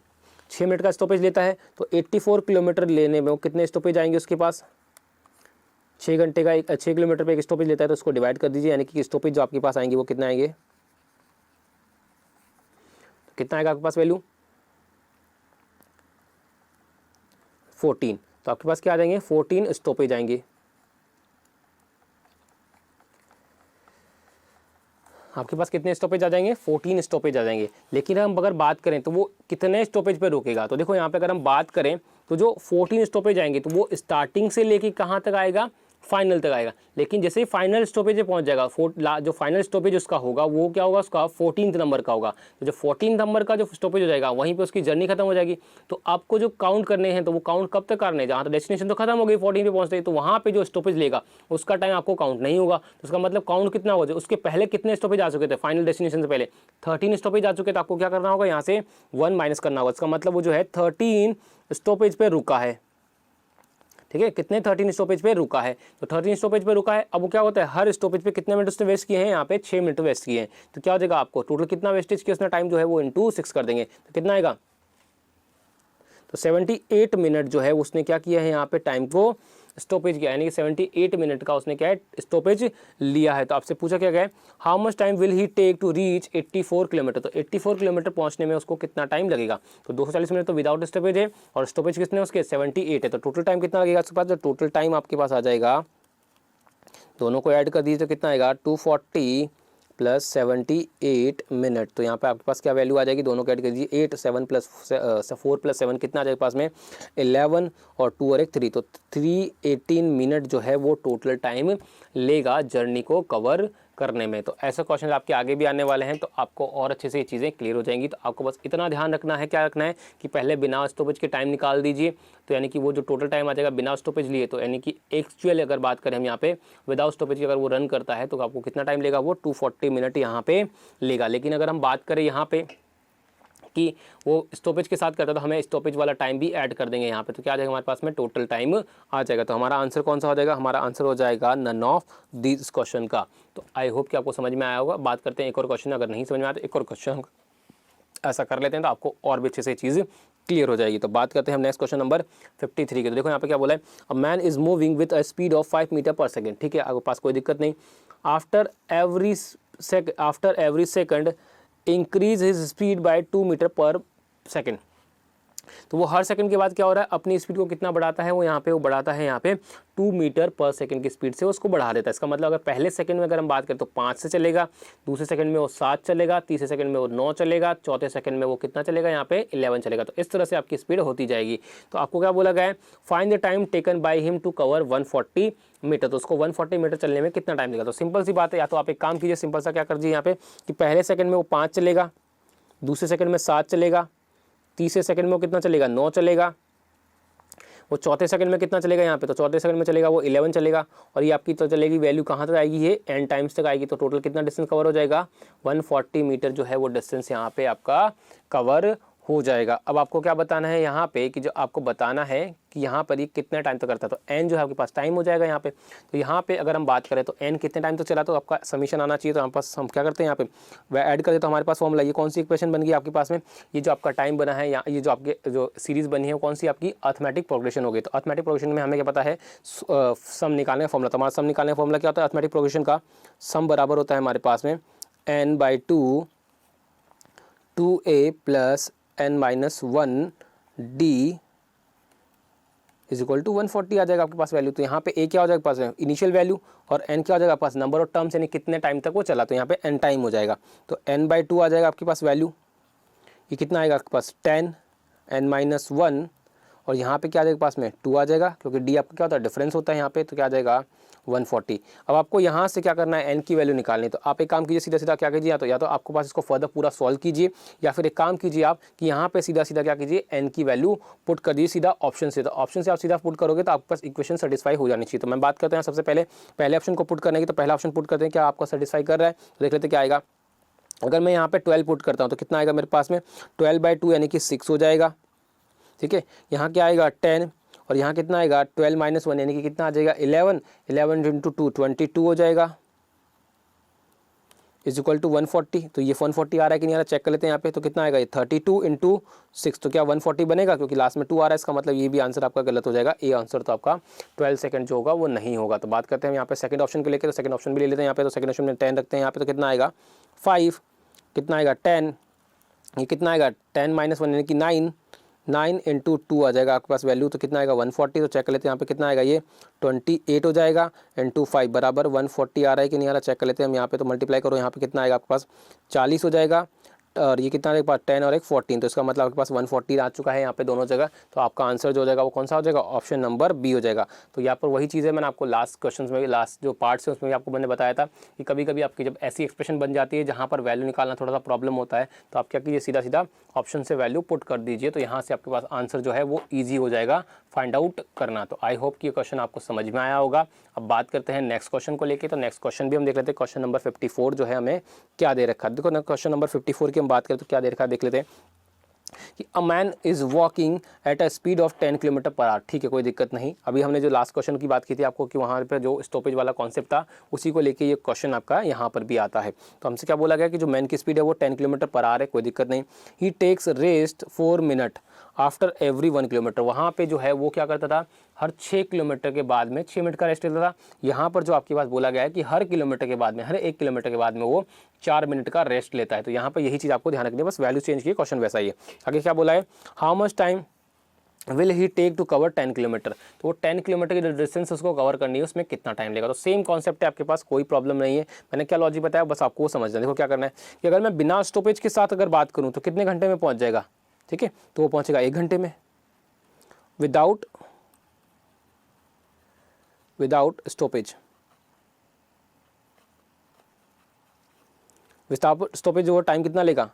6 मिनट का स्टॉपेज लेता है तो 84 किलोमीटर लेने में वो कितने स्टॉपेज आएंगे उसके पास, 6 घंटे का 6 किलोमीटर पे एक स्टॉपेज लेता है, तो उसको डिवाइड कर दीजिए, यानी कि स्टॉपेज जो आपके पास आएंगे वो कितना आएंगे, तो कितना आएगा आपके पास वैल्यू 14। तो आपके पास क्या आ जाएंगे, 14 स्टॉपेज आएंगे। आपके पास कितने स्टॉपेज आ जाएंगे, 14 स्टॉपेज आ जाएंगे। लेकिन हम अगर बात करें तो वो कितने स्टॉपेज पे रुकेगा, तो देखो यहाँ पे अगर हम बात करें तो जो 14 स्टॉपेज आएंगे तो वो स्टार्टिंग से लेके कहाँ तक आएगा, फाइनल तक आएगा। लेकिन जैसे ही फाइनल स्टॉपेज पे पहुंच जाएगा, जो फाइनल स्टॉपेज उसका होगा वो क्या होगा, उसका 14 नंबर का होगा। तो जो 14 नंबर का जो स्टॉपेज हो जाएगा वहीं पे उसकी जर्नी खत्म हो जाएगी। तो आपको जो काउंट करने हैं तो वो काउंट कब तक करने हैं, जहाँ तक डेस्टिनेशन तो खत्म हो गई 14 पे पहुंचते ही, तो वहाँ पे जो स्टॉपेज लेगा उसका टाइम आपको काउंट नहीं होगा। तो उसका मतलब काउंट कितना हो जाए, उसके पहले कितने स्टॉपेज आ चुके थे, फाइनल डेस्टिनेशन से पहले 13 स्टॉपेज आ चुके, तो आपको क्या करना होगा, यहाँ से 1 माइनस करना होगा। इसका मतलब वो जो है 13 स्टॉपेज पे रुका है। ठीक है, कितने 13 स्टॉपेज पे रुका है, तो 13 स्टॉपेज पे रुका है। अब वो क्या होता है, हर स्टॉपेज पे कितने मिनट उसने वेस्ट किए हैं, यहाँ पे 6 मिनट वेस्ट किए हैं। तो क्या हो जाएगा, आपको टोटल कितना वेस्टेज किया उसने टाइम जो है वो इंटू 6 कर देंगे, तो कितना आएगा, तो 78 मिनट जो है उसने क्या किया है यहाँ पे टाइम को स्टॉपेज किया, यानी कि 78 मिनट का उसने क्या है स्टॉपेज लिया है। तो आपसे पूछा क्या गया है, how much time will he take to reach 84 kilometre, तो 84 किलोमीटर पहुंचने में उसको कितना टाइम लगेगा। तो 240 मिनट तो विदाउट स्टॉपेज है, और स्टॉपेज कितने उसके 78 है, तो टोटल टाइम कितना लगेगा उसके पास, जो टोटल टाइम आपके पास आ जाएगा, दोनों को ऐड कर दीजिए तो कितना आएगा 240 प्लस 78 मिनट। तो यहाँ पे आपके पास क्या वैल्यू आ जाएगी, दोनों को ऐड कर दीजिए, 8 7 प्लस 4 प्लस 7 कितना आ जाएगा पास में 11 और 2 और 1 3, तो 318 मिनट जो है वो टोटल टाइम लेगा जर्नी को कवर करने में। तो ऐसे क्वेश्चन आपके आगे भी आने वाले हैं, तो आपको और अच्छे से ये चीज़ें क्लियर हो जाएंगी। तो आपको बस इतना ध्यान रखना है, क्या रखना है कि पहले बिना स्टॉपेज के टाइम निकाल दीजिए, तो यानी कि वो जो टोटल टाइम आ जाएगा बिना स्टॉपेज लिए, तो यानी कि एक्चुअल अगर बात करें हम यहाँ पे विदाउट स्टॉपेज की अगर वो रन करता है तो आपको कितना टाइम लेगा, वो 240 मिनट यहाँ पे लेगा। लेकिन अगर हम बात करें यहाँ पे कि वो स्टॉपेज के साथ करता है तो हमें स्टॉपेज वाला टाइम भी ऐड कर देंगे यहाँ पे, तो क्या आ जाएगा हमारे पास में टोटल टाइम आ जाएगा। तो हमारा आंसर कौन सा हो जाएगा, हमारा आंसर हो जाएगा नन ऑफ दिस क्वेश्चन का। तो आई होप कि आपको समझ में आया होगा। बात करते हैं एक और क्वेश्चन, अगर नहीं समझ में आया तो एक और क्वेश्चन ऐसा कर लेते हैं, तो आपको और भी अच्छे से चीज़ क्लियर हो जाएगी। तो बात करते हैं हम नेक्स्ट क्वेश्चन नंबर 53 के। तो देखो यहाँ पे क्या बोला है, a man is moving with a speed of 5 metre per second. ठीक है, आपके पास कोई दिक्कत नहीं। After every second increase his speed by 2 metre per second. तो वो हर सेकंड के बाद क्या हो रहा है, अपनी स्पीड को कितना बढ़ाता है, वो यहाँ पे वो बढ़ाता है यहाँ पे 2 मीटर पर सेकंड की स्पीड से उसको बढ़ा देता है। इसका मतलब अगर पहले सेकंड में अगर हम बात करें तो 5 से चलेगा, दूसरे सेकंड में वो 7 चलेगा, तीसरे सेकंड में वो 9 चलेगा, चौथे सेकंड में वो कितना चलेगा, यहाँ पे 11 चलेगा। तो इस तरह से आपकी स्पीड होती जाएगी। तो आपको क्या बोला गया है, find the time taken by him to cover 140 metre. तो उसको 140 मीटर चलने में कितना टाइम लगेगा। तो सिंपल सी बात है, या तो आप एक काम कीजिए, सिंपल सा क्या कर दीजिए यहाँ पे कि पहले सेकंड में वो 5 चलेगा, दूसरे सेकंड में 7 चलेगा, तीसरे सेकंड में वो कितना चलेगा 9 चलेगा, वो चौथे सेकंड में कितना चलेगा यहाँ पे, तो चौथे सेकंड में चलेगा वो 11 चलेगा, और ये आपकी तो चलेगी वैल्यू कहाँ तक आएगी, ये n टाइम्स तक आएगी। तो टोटल कितना डिस्टेंस कवर हो जाएगा, 140 मीटर जो है वो डिस्टेंस यहाँ पे आपका कवर हो जाएगा। अब आपको क्या बताना है यहाँ पे कि जो आपको बताना है कि यहाँ पर ये कितने टाइम तक करता है, तो n जो है आपके पास टाइम हो जाएगा यहाँ पे। तो यहाँ पे अगर हम बात करें तो n कितने टाइम तक चला, तो आपका समीशन आना चाहिए। तो हमारे पास हम क्या करते हैं यहाँ पे वह ऐड कर देते, तो हमारे पास फॉर्मूला, ये कौन सी इक्वेशन बन गई आपके पास में, ये जो आपका टाइम बना है या ये जो आपके जो सीरीज़ बनी है वो कौन सी आपकी अर्थमेटिक प्रोग्रेशन हो गई। तो अर्थमेटिक प्रोग्रेशन में हमें क्या पता है, सम निकालने का फॉर्मूला, तो हमारा सम निकालने का फॉर्मूला क्या होता है, अर्थमेटिक प्रोग्रेशन का सम बराबर होता है हमारे पास में n/2 2a plus n-1 d is equal to 140 आ जाएगा आपके पास वैल्यू। तो यहाँ पे a क्या हो जाएगा पास में इनिशियल वैल्यू, और n क्या हो जाएगा पास नंबर ऑफ टर्म्स, यानी कितने टाइम तक वो चला, तो यहाँ पे n टाइम हो जाएगा। तो n/2 आ जाएगा आपके पास वैल्यू, ये कितना आएगा आपके पास 10 n-1, और यहाँ पे क्या आ जाएगा पास में 2 आ जाएगा, क्योंकि d आपका क्या होता है डिफरेंस होता है यहाँ पे, तो क्या आ जाएगा 140। अब आपको यहाँ से क्या करना है, n की वैल्यू निकालनी है। तो आप एक काम कीजिए, सीधा सीधा क्या कीजिए, या तो आपके पास इसको फर्दर पूरा सॉल्व कीजिए, या फिर एक काम कीजिए आप कि यहाँ पे सीधा सीधा क्या कीजिए, n की वैल्यू पुट कर दीजिए सीधा ऑप्शन से। तो ऑप्शन से आप सीधा पुट करोगे तो आपके पास इक्वेशन सेटिस्फाई हो जानी चाहिए। तो मैं बात करते हैं सबसे पहले ऑप्शन को पुट करने की। तो पहला ऑप्शन पुट करते हैं, क्या आपका सेटिस्फाई कर रहा है, तो देख लेते हैं क्या आएगा। अगर मैं यहाँ पे 12 पुट करता हूँ तो कितना आएगा मेरे पास में, 12/2 यानी कि 6 हो जाएगा। ठीक है, यहाँ क्या आएगा 10, और यहाँ कितना आएगा 12 - 1 यानी कि कितना आ जाएगा 11, 11 × 2 22 हो जाएगा, इज इक्वल टू 140। तो ये 140 आ रहा है कि नहीं आ रहा, चेक कर लेते हैं यहाँ पे। तो कितना आएगा ये 32 × 6, तो क्या 140 बनेगा, क्योंकि लास्ट में 2 आ रहा है, इसका मतलब ये भी आंसर आपका गलत हो जाएगा। ए आंसर तो आपका 12 सेकंड जो होगा वो नहीं होगा। तो बात करते हैं यहाँ पे सेकंड ऑप्शन के लेके, तो सेकंड ऑप्शन भी ले लेते हैं यहाँ पे। तो सेकंड ऑप्शन में 10 रखते हैं यहाँ पे, तो कितना आएगा 5, कितना आएगा 10, ये कितना आएगा 10 - 1 यानी कि 9 × 2 आ जाएगा आपके पास वैल्यू, तो कितना आएगा 140। तो चेक कर लेते हैं यहाँ पे कितना आएगा, ये 28 हो जाएगा, × 5 बराबर 140 आ रहा है कि नहीं आ रहा, चेक कर लेते हैं हम यहाँ पे। तो मल्टीप्लाई करो, यहाँ पे कितना आएगा आपके पास 40 हो जाएगा, और ये कितना आएगा 10 और 1 14, तो इसका मतलब आपके पास 140 आ चुका है यहाँ पे दोनों जगह। तो आपका आंसर जो हो जाएगा वो कौन सा हो जाएगा, ऑप्शन नंबर बी हो जाएगा। तो यहाँ पर वही चीज़ है, मैंने आपको लास्ट क्वेश्चन में, लास्ट जो पार्ट्स है उसमें भी आपको मैंने बताया था कि कभी कभी आपकी जब ऐसी एक्सप्रेशन बन जाती है जहाँ पर वैल्यू निकालना थोड़ा सा प्रॉब्लम होता है, तो आप क्या कीजिए, सीधा सीधा ऑप्शन से वैल्यू पुट कर दीजिए। तो यहाँ से आपके पास आंसर जो है वो ईजी हो जाएगा फाइंड आउट करना। तो आई होप कि ये क्वेश्चन आपको समझ में आया होगा। अब बात करते हैं नेक्स्ट क्वेश्चन को लेके। तो नेक्स्ट क्वेश्चन भी हम देख लेते हैं, क्वेश्चन नंबर 54 जो है हमें क्या दे रखा है। देखो ना, क्वेश्चन नंबर 54 की हम बात करें तो क्या दे रखा है देख लेते हैं कि a man is walking at a speed of 10 km/h। ठीक है, कोई दिक्कत नहीं। अभी हमने जो लास्ट क्वेश्चन की बात की थी आपको कि वहाँ पर जो स्टॉपेज वाला कॉन्सेप्ट था उसी को लेके ये क्वेश्चन आपका यहाँ पर भी आता है। तो हमसे क्या बोला गया कि जो मैन की स्पीड है वो 10 km/h है, कोई दिक्कत नहीं। He takes rest 4 minute after every 1 kilometre. वहाँ पे जो है वो क्या करता था, हर 6 किलोमीटर के बाद में 6 मिनट का रेस्ट लेता था। यहाँ पर जो आपके पास बोला गया है कि हर किलोमीटर के बाद में, हर 1 किलोमीटर के बाद में वो 4 मिनट का रेस्ट लेता है। तो यहाँ पर यही चीज़ आपको ध्यान रखनी है, बस वैल्यू चेंज की, क्वेश्चन वैसा ही है। आगे क्या बोला है, how much time will he take to cover 10 kilometre. तो वो 10 किलोमीटर की जो डिस्टेंस उसको कवर करनी है उसमें कितना टाइम लगेगा। तो सेम कॉन्सेप्ट है आपके पास, कोई प्रॉब्लम नहीं है। मैंने क्या लॉजिक बताया बस आपको वो समझना है। देखो क्या करना है कि अगर मैं बिना स्टॉपेज के साथ अगर बात करूँ तो कितने घंटे में पहुँच जाएगा, ठीक है, तो वो पहुँचेगा 1 घंटे में विदाउट स्टॉपेज। विदाउट स्टॉपेज जो टाइम कितना लेगा,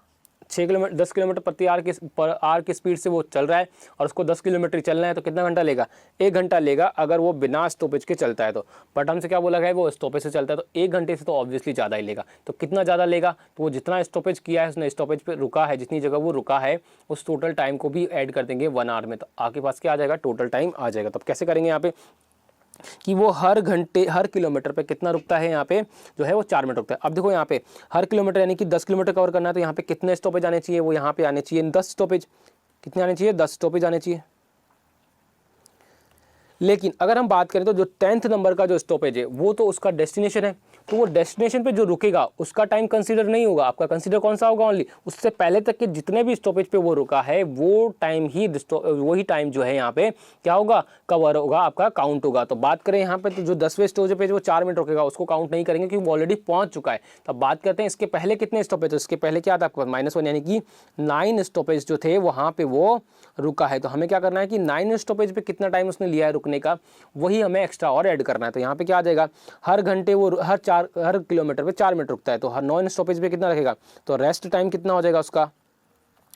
10 किलोमीटर प्रति आवर की स्पीड से वो चल रहा है और उसको 10 किलोमीटर चलना है, तो कितना घंटा लेगा, 1 घंटा लेगा अगर वो बिना स्टॉपेज के चलता है तो। बट हमसे क्या बोला गया है, वो स्टॉपेज से चलता है तो 1 घंटे से तो ऑब्वियसली ज़्यादा ही लेगा। तो कितना ज़्यादा लेगा, तो वो जितना स्टॉपेज किया है उसने, स्टॉपेज पे रुका है, जितनी जगह वो रुका है उस टोटल टाइम को भी ऐड कर देंगे 1 आवर में, तो आपके पास क्या आ जाएगा, टोटल टाइम आ जाएगा। तो कैसे करेंगे यहाँ पे कि वो हर घंटे हर किलोमीटर पे कितना रुकता है, यहाँ पे जो है वो 4 मिनट रुकता है। अब देखो यहाँ पे हर किलोमीटर यानी कि 10 किलोमीटर कवर करना है, तो यहाँ पे कितने स्टॉपेज आने चाहिए, वो यहाँ पे आने चाहिए 10 स्टॉपेज। कितने आने चाहिए, 10 स्टॉपेज आने चाहिए। लेकिन अगर हम बात करें तो जो 10th नंबर का जो स्टॉपेज है वो तो उसका डेस्टिनेशन है, तो वो डेस्टिनेशन पे जो रुकेगा उसका टाइम कंसीडर नहीं होगा। आपका कंसीडर कौन सा होगा, ओनली उससे पहले तक के जितने भी स्टॉपेज पे वो रुका है वो टाइम ही, वही टाइम जो है यहाँ पे क्या होगा, कवर होगा, आपका काउंट होगा। तो बात करें यहाँ पे तो जो 10वें स्टॉपेज वो 4 मिनट रुकेगा उसको काउंट नहीं करेंगे क्योंकि वो ऑलरेडी पहुंच चुका है। तो बात करते हैं इसके पहले कितने स्टॉपेज, इसके पहले क्या था आपके पास -1 यानी कि 9 स्टॉपेज जो थे वहाँ पे वो रुका है। तो हमें क्या करना है कि 9 स्टॉपेज पे कितना टाइम उसने लिया है रुकने का, वही हमें एक्स्ट्रा और ऐड करना है। तो यहाँ पे क्या आ जाएगा, हर घंटे वो हर किलोमीटर पे 4 मिनट रुकता है, तो हर 9 स्टॉपेज पे कितना रखेगा, तो रेस्ट टाइम कितना हो जाएगा उसका,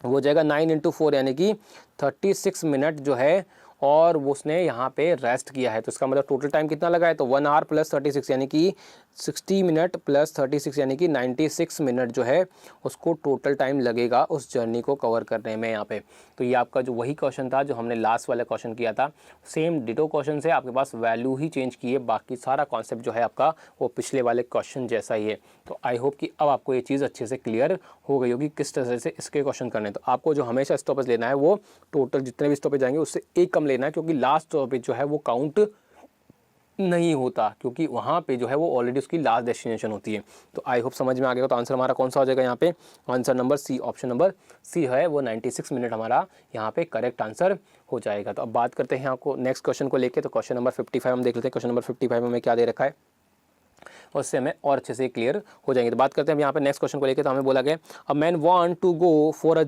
वो हो जाएगा 9 × 4 यानी कि 36 मिनट जो है, और वो उसने यहाँ पे रेस्ट किया है। तो इसका मतलब टोटल टाइम कितना लगा है, तो 1 आवर + 36 यानी कि 60 मिनट + 36 यानी कि 96 मिनट जो है उसको टोटल टाइम लगेगा उस जर्नी को कवर करने में यहाँ पे। तो ये आपका जो वही क्वेश्चन था जो हमने लास्ट वाला क्वेश्चन किया था, सेम डिटो क्वेश्चन से आपके पास वैल्यू ही चेंज की है, बाकी सारा कॉन्सेप्ट जो है आपका वो पिछले वाले क्वेश्चन जैसा ही है। तो आई होप कि अब आपको ये चीज़ अच्छे से क्लियर हो गई होगी किस तरह से इसके क्वेश्चन करने। तो आपको जो हमेशा स्टॉपेज लेना है वो टोटल जितने भी स्टॉपेज आएंगे उससे एक कम लेना है, क्योंकि लास्ट स्टॉपेज जो है वो काउंट नहीं होता, क्योंकि वहाँ पे जो है वो ऑलरेडी उसकी लास्ट डेस्टिनेशन होती है। तो आई होप समझ में आ गया। तो आंसर हमारा कौन सा हो जाएगा यहाँ पे, answer number C, option number C है वो 96 मिनट हमारा यहाँ पे करेक्ट आंसर हो जाएगा। तो अब बात करते हैं आपको नेक्स्ट क्वेश्चन को लेके। तो क्वेश्चन नंबर 55 हम देख लेते हैं। क्वेश्चन नंबर 55 में क्या दे रखा है और उससे हमें और अच्छे से क्लियर हो जाएंगे। तो बात करते हैं हम यहाँ पे नेक्स्ट क्वेश्चन को लेकर। तो हमें बोला गया a man want to go for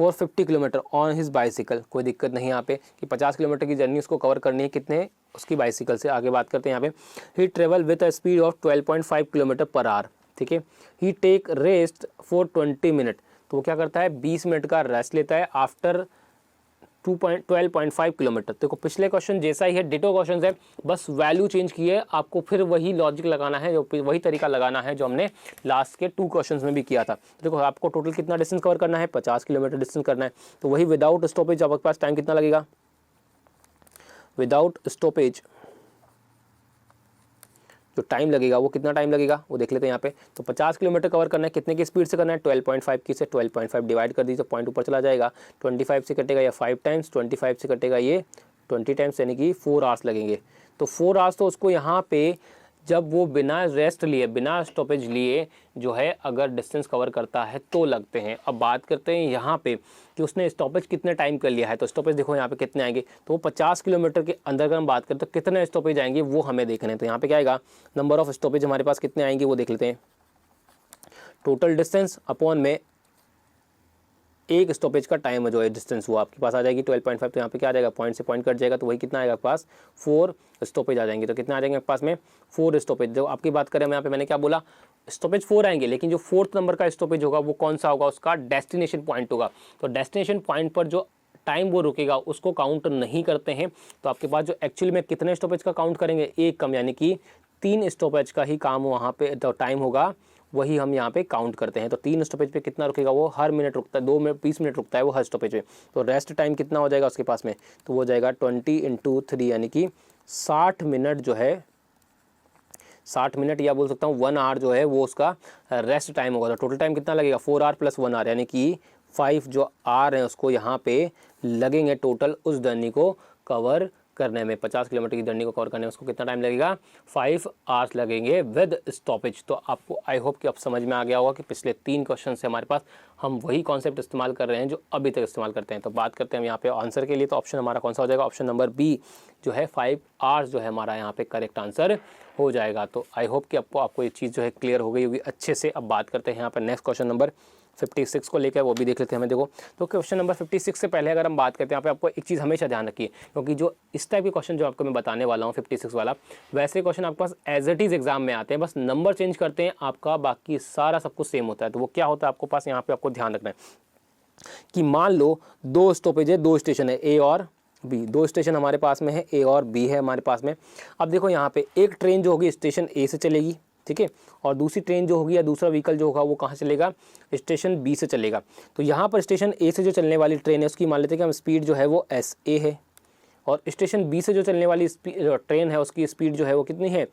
for 50 kilometre on his bicycle, कोई दिक्कत नहीं यहाँ पे कि 50 किलोमीटर की जर्नी उसको कवर करनी है, कितने उसकी बाइसिकल से। आगे बात करते हैं यहाँ पे, he travel with a speed of 12.5 kilometre per hour, ठीक है। He take rest for 20 minute, तो वो क्या करता है 20 मिनट का रेस्ट लेता है आफ्टर 12.5 किलोमीटर। देखो पिछले क्वेश्चन जैसा ही है, डिटो क्वेश्चन है, बस वैल्यू चेंज की है, आपको फिर वही लॉजिक लगाना है, जो वही तरीका लगाना है जो हमने लास्ट के 2 क्वेश्चंस में भी किया था। देखो आपको टोटल कितना डिस्टेंस कवर करना है, 50 किलोमीटर डिस्टेंस करना है, तो वही विदाउट स्टॉपेज आपके पास टाइम कितना लगेगा, विदाउट स्टॉपेज जो टाइम लगेगा वो कितना टाइम लगेगा वो देख लेते हैं यहाँ पे। तो 50 किलोमीटर कवर करना है, कितने की स्पीड से करना है, 12.5 की से 12.5 डिवाइड कर दीजिए, पॉइंट ऊपर चला जाएगा, 25 से कटेगा या 5 टाइम्स, 25 से कटेगा ये 20 टाइम्स, यानी कि 4 आवर्स लगेंगे। तो 4 आवर्स तो उसको यहाँ पे जब वो बिना रेस्ट लिए, बिना स्टॉपेज लिए जो है अगर डिस्टेंस कवर करता है तो लगते हैं। अब बात करते हैं यहाँ पे कि उसने स्टॉपेज कितने टाइम कर लिया है, तो स्टॉपेज देखो यहाँ पे कितने आएंगे, तो 50 किलोमीटर के अंदर अगर हम बात करें तो कितने स्टॉपेज आएंगे वो हमें देखने हैं। तो यहाँ पे क्या आएगा, नंबर ऑफ स्टॉपेज हमारे पास कितने आएंगे वो देख लेते हैं, टोटल डिस्टेंस अपॉन में एक स्टॉपेज का टाइम जो है डिस्टेंस वो आपके पास आ जाएगी 12.5। तो यहाँ पे क्या आ जाएगा, पॉइंट से पॉइंट कट जाएगा, तो वही कितना आएगा आपके पास 4 स्टॉपेज आ जाएंगे। तो कितना आ जाएंगे आपके पास में 4 स्टॉपेज। जो आपकी बात करें यहाँ पे मैंने क्या बोला, स्टॉपेज 4 आएंगे, लेकिन जो 4th नंबर का स्टॉपेज होगा वो कौन सा होगा, उसका डेस्टिनेशन पॉइंट होगा। तो डेस्टिनेशन पॉइंट पर जो टाइम वो रुकेगा उसको काउंट नहीं करते हैं। तो आपके पास जो एक्चुअली में कितने स्टॉपेज का काउंट करेंगे, एक कम, यानी कि 3 स्टॉपेज का ही काम वहाँ पे तो टाइम होगा, वही हम यहाँ पे काउंट करते हैं। तो 3 स्टॉपेज पे कितना रुकेगा, वो हर मिनट रुकता है, 2 मिनट 20 मिनट रुकता है वो हर स्टॉपेज पे। तो रेस्ट टाइम कितना हो जाएगा उसके पास में, तो वो हो जाएगा 20 × 3 यानी कि 60 मिनट जो है, 60 मिनट या बोल सकता हूँ 1 आवर जो है वो उसका रेस्ट टाइम होगा। तो टोटल टाइम कितना लगेगा, 4 आवर + 1 आवर, यानी कि 5 जो आवर हैं उसको यहाँ पे लगेंगे टोटल उस जर्नी को कवर करने में। 50 किलोमीटर की जर्नी को कवर करने में उसको कितना टाइम लगेगा, 5 आवर्स लगेंगे विद स्टॉपेज। तो आपको आई होप कि अब समझ में आ गया होगा कि पिछले 3 क्वेश्चन से हमारे पास हम वही कॉन्सेप्ट इस्तेमाल कर रहे हैं जो अभी तक इस्तेमाल करते हैं। तो बात करते हैं हम यहाँ पे आंसर के लिए, तो ऑप्शन हमारा कौन सा हो जाएगा, ऑप्शन नंबर बी जो है 5 आवर्स जो है हमारा यहाँ पे करेक्ट आंसर हो जाएगा। तो आई होप कि आपको ये चीज़ जो है क्लियर हो गई होगी अच्छे से। अब बात करते हैं यहाँ पर नेक्स्ट क्वेश्चन नंबर 56 को लेकर, वो भी देख लेते हैं हमें। देखो तो क्वेश्चन नंबर 56 से पहले अगर हम बात करते हैं यहाँ पे, आपको एक चीज़ हमेशा ध्यान रखिए, क्योंकि जो इस टाइप के क्वेश्चन जो आपको मैं बताने वाला हूँ 56 वाला, वैसे क्वेश्चन आपके पास एज इट इज़ एग्जाम में आते हैं, बस नंबर चेंज करते हैं आपका, बाकी सारा सब कुछ सेम होता है। तो वो क्या होता है आपको पास यहाँ पे आपको ध्यान रखना है कि मान लो 2 स्टॉपेज है, 2 स्टेशन है ए और बी, 2 स्टेशन हमारे पास में है ए और बी है हमारे पास में। अब देखो यहाँ पे एक ट्रेन जो होगी स्टेशन ए से चलेगी, ठीक है, और दूसरी ट्रेन जो होगी या दूसरा व्हीकल जो होगा वो कहाँ चलेगा, स्टेशन बी से चलेगा। तो यहाँ पर स्टेशन ए से जो चलने वाली ट्रेन है उसकी मान लेते हैं कि हम स्पीड जो है वो SA है, और स्टेशन बी से जो चलने वाली ट्रेन है उसकी स्पीड जो है वो कितनी है,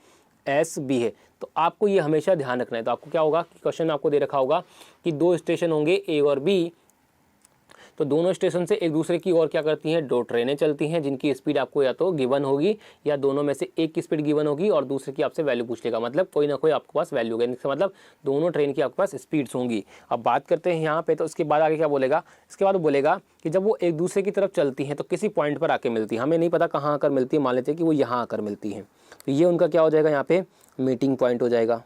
SB है। तो आपको ये हमेशा ध्यान रखना है। तो आपको क्या होगा कि क्वेश्चन में आपको दे रखा होगा कि 2 स्टेशन होंगे ए और बी, तो दोनों स्टेशन से एक दूसरे की ओर क्या करती हैं, 2 ट्रेनें चलती हैं जिनकी स्पीड आपको या तो गिवन होगी या दोनों में से एक की स्पीड गिवन होगी और दूसरे की आपसे वैल्यू पूछ लेगा, मतलब कोई ना कोई आपके पास वैल्यू होगी, इसका मतलब दोनों ट्रेन की आपके पास स्पीड्स होंगी। अब बात करते हैं यहाँ पे, तो इसके बाद आगे क्या बोलेगा, इसके बाद वो बोलेगा कि जब वो एक दूसरे की तरफ चलती हैं तो किसी पॉइंट पर आके मिलती है, हमें नहीं पता कहाँ आकर मिलती है, मान लेते हैं कि वो यहाँ आकर मिलती हैं, तो ये उनका क्या हो जाएगा, यहाँ पे मीटिंग पॉइंट हो जाएगा,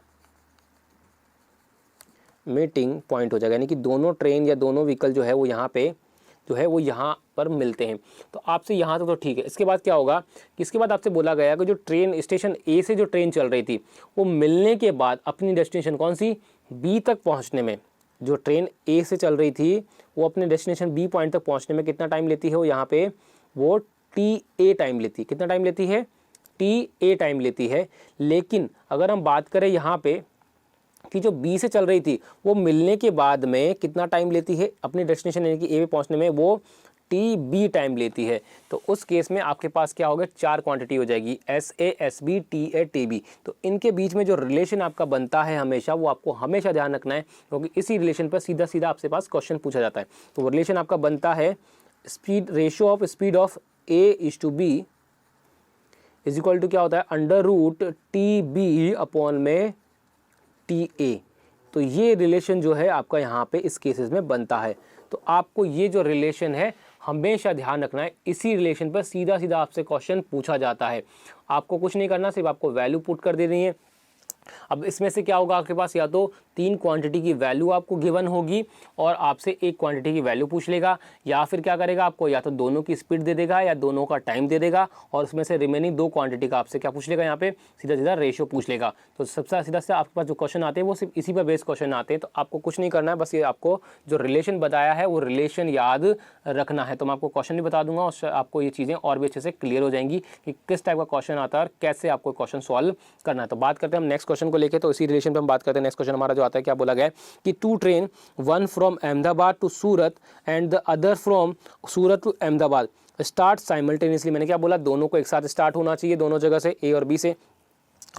मीटिंग पॉइंट हो जाएगा, यानी कि दोनों ट्रेन या दोनों व्हीकल जो है वो यहाँ पे जो है वो यहाँ पर मिलते हैं। तो आपसे यहाँ तक तो ठीक है। इसके बाद क्या होगा कि इसके बाद आपसे बोला गया कि जो ट्रेन स्टेशन ए से जो ट्रेन चल रही थी वो मिलने के बाद अपनी डेस्टिनेशन कौन सी, बी तक पहुँचने में, जो ट्रेन ए से चल रही थी वो अपने डेस्टिनेशन बी पॉइंट तक पहुँचने में कितना टाइम लेती है, वो यहाँ पे वो TA टाइम लेती है। कितना टाइम लेती है, TA टाइम लेती है। लेकिन अगर हम बात करें यहाँ पे कि जो बी से चल रही थी वो मिलने के बाद में कितना टाइम लेती है अपनी डेस्टिनेशन यानी कि ए पे पहुंचने में, वो TB टाइम लेती है। तो उस केस में आपके पास क्या होगा, 4 क्वांटिटी हो जाएगी, SA, SB, TA, TB। तो इनके बीच में जो रिलेशन आपका बनता है हमेशा, वो आपको हमेशा ध्यान रखना है, क्योंकि इसी रिलेशन पर सीधा सीधा आपसे पास क्वेश्चन पूछा जाता है। तो वो रिलेशन आपका बनता है speed, ratio of speed of A/B is equal to क्या होता है, √TB अपॉन में TA। तो ये रिलेशन जो है आपका यहाँ पे इस केसेस में बनता है। तो आपको ये जो रिलेशन है हमेशा ध्यान रखना है, इसी रिलेशन पर सीधा सीधा आपसे क्वेश्चन पूछा जाता है। आपको कुछ नहीं करना, सिर्फ आपको वैल्यू पुट कर देनी है, अब इसमें से क्या होगा, आपके पास या तो 3 क्वांटिटी की वैल्यू आपको गिवन होगी और आपसे एक क्वांटिटी की वैल्यू पूछ लेगा, या फिर क्या करेगा आपको या तो दोनों की स्पीड दे देगा या दोनों का टाइम दे देगा, और उसमें से रिमेनिंग 2 क्वांटिटी का आपसे क्या पूछ लेगा, यहाँ पे सीधा सीधा रेशियो पूछ लेगा। तो सबसे सीधा से आपके पास जो क्वेश्चन आते हैं वो सिर्फ इसी पर बेस्ड क्वेश्चन आते हैं। तो आपको कुछ नहीं करना है, बस ये आपको जो रिलेशन बताया है वो रिलेशन याद रखना है। तो मैं आपको क्वेश्चन भी बता दूंगा और आपको ये चीज़ें और भी अच्छे से क्लियर हो जाएंगी कि किस टाइप का क्वेश्चन आता है और कैसे आपको क्वेश्चन सॉल्व करना है। तो बात करते हैं हम नेक्स्ट क्वेश्चन को लेकर, तो इसी रिलेशन पे हम बात करते हैं। नेक्स्ट क्वेश्चन हमारा जो आता है, क्या बोला गया है कि 2 train, one from Ahmedabad to Surat and the other from Surat to Ahmedabad start simultaneously. मैंने क्या बोला, दोनों को एक साथ स्टार्ट होना चाहिए, दोनों जगह से, ए और बी से।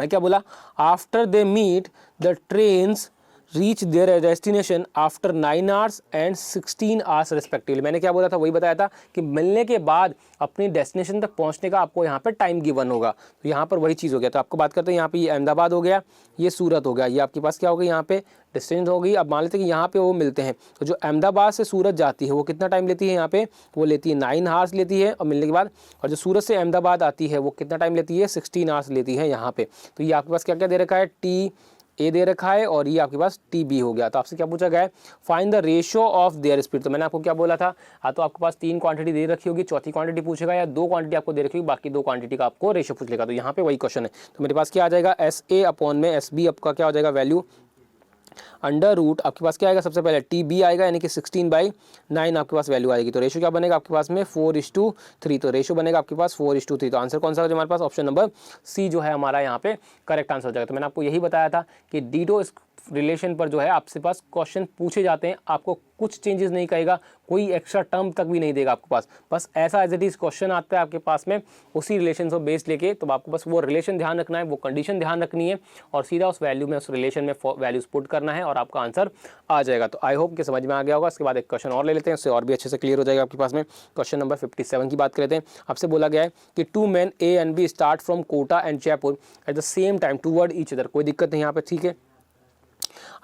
मैं क्या बोला, after they meet the trains reach their destination after 9 hours and 16 hours respectively. मैंने क्या बोला था, वही बताया था कि मिलने के बाद अपनी डेस्टिनेशन तक पहुंचने का आपको यहाँ पे टाइम गिवन होगा। तो यहाँ पर वही चीज़ हो गया। तो आपको बात करते हैं, यहाँ पे ये अहमदाबाद हो गया, ये सूरत हो गया, ये आपके पास क्या होगा, यहाँ पे डिस्टेंस होगी। अब मान लेते हैं कि यहाँ पे वो मिलते हैं, तो जो अहमदाबाद से सूरत जाती है वो कितना टाइम लेती है, यहाँ पे वो लेती है 9 आवर्स लेती है और मिलने के बाद, और जो सूरत से अहमदाबाद आती है वो कितना टाइम लेती है, 16 आवर्स लेती है यहाँ पे। तो ये आपके पास क्या क्या दे रखा है, टी ए दे रखा है और ये आपके पास टी बी हो गया। तो आपसे क्या पूछा गया है, find the ratio of their speed. तो मैंने आपको क्या बोला था, तो आपके पास 3 क्वांटिटी दे रखी होगी, चौथी क्वांटिटी पूछेगा, या 2 क्वांटिटी आपको दे रखी होगी, बाकी 2 क्वांटिटी का आपको रेशियो पूछ लेगा। तो यहाँ पे वही क्वेश्चन है। तो मेरे पास क्या आ जाएगा, एस ए अपॉन में एस बी आपका क्या हो जाएगा वैल्यू, अंडर रूट आपके पास क्या आएगा, सबसे पहले टी बी आएगा, यानी कि 16/9 आपके पास वैल्यू आएगी। तो रेशियो क्या बनेगा आपके पास में 4:3। तो रेशियो बनेगा आपके पास 4:3। तो आंसर कौन सा हमारे पास, ऑप्शन नंबर सी जो है हमारा यहाँ पे करेक्ट आंसर हो जाएगा। तो मैंने आपको यही बताया था कि डीटो रिलेशन पर जो है आपसे पास क्वेश्चन पूछे जाते हैं, आपको कुछ चेंजेस नहीं करेगा, कोई एक्स्ट्रा टर्म तक भी नहीं देगा आपके पास, बस ऐसा एज इट इज क्वेश्चन आता है आपके पास में उसी रिलेशन को बेस लेके। तो आपको बस वो रिलेशन ध्यान रखना है, वो कंडीशन ध्यान रखनी है और सीधा उस वैल्यू में, उस रिलेशन में वैल्यूज पुट करना है और आपका आंसर आ जाएगा। तो आई होप कि समझ में आ गया होगा। इसके बाद एक क्वेश्चन और ले लेते हैं, उससे और भी अच्छे से क्लियर हो जाएगा आपके पास में। क्वेश्चन नंबर 57 की बात करते हैं। आपसे बोला गया है कि 2 men A and B start from Kota and Jaipur at the same time toward each other. कोई दिक्कत नहीं यहाँ पे, ठीक है।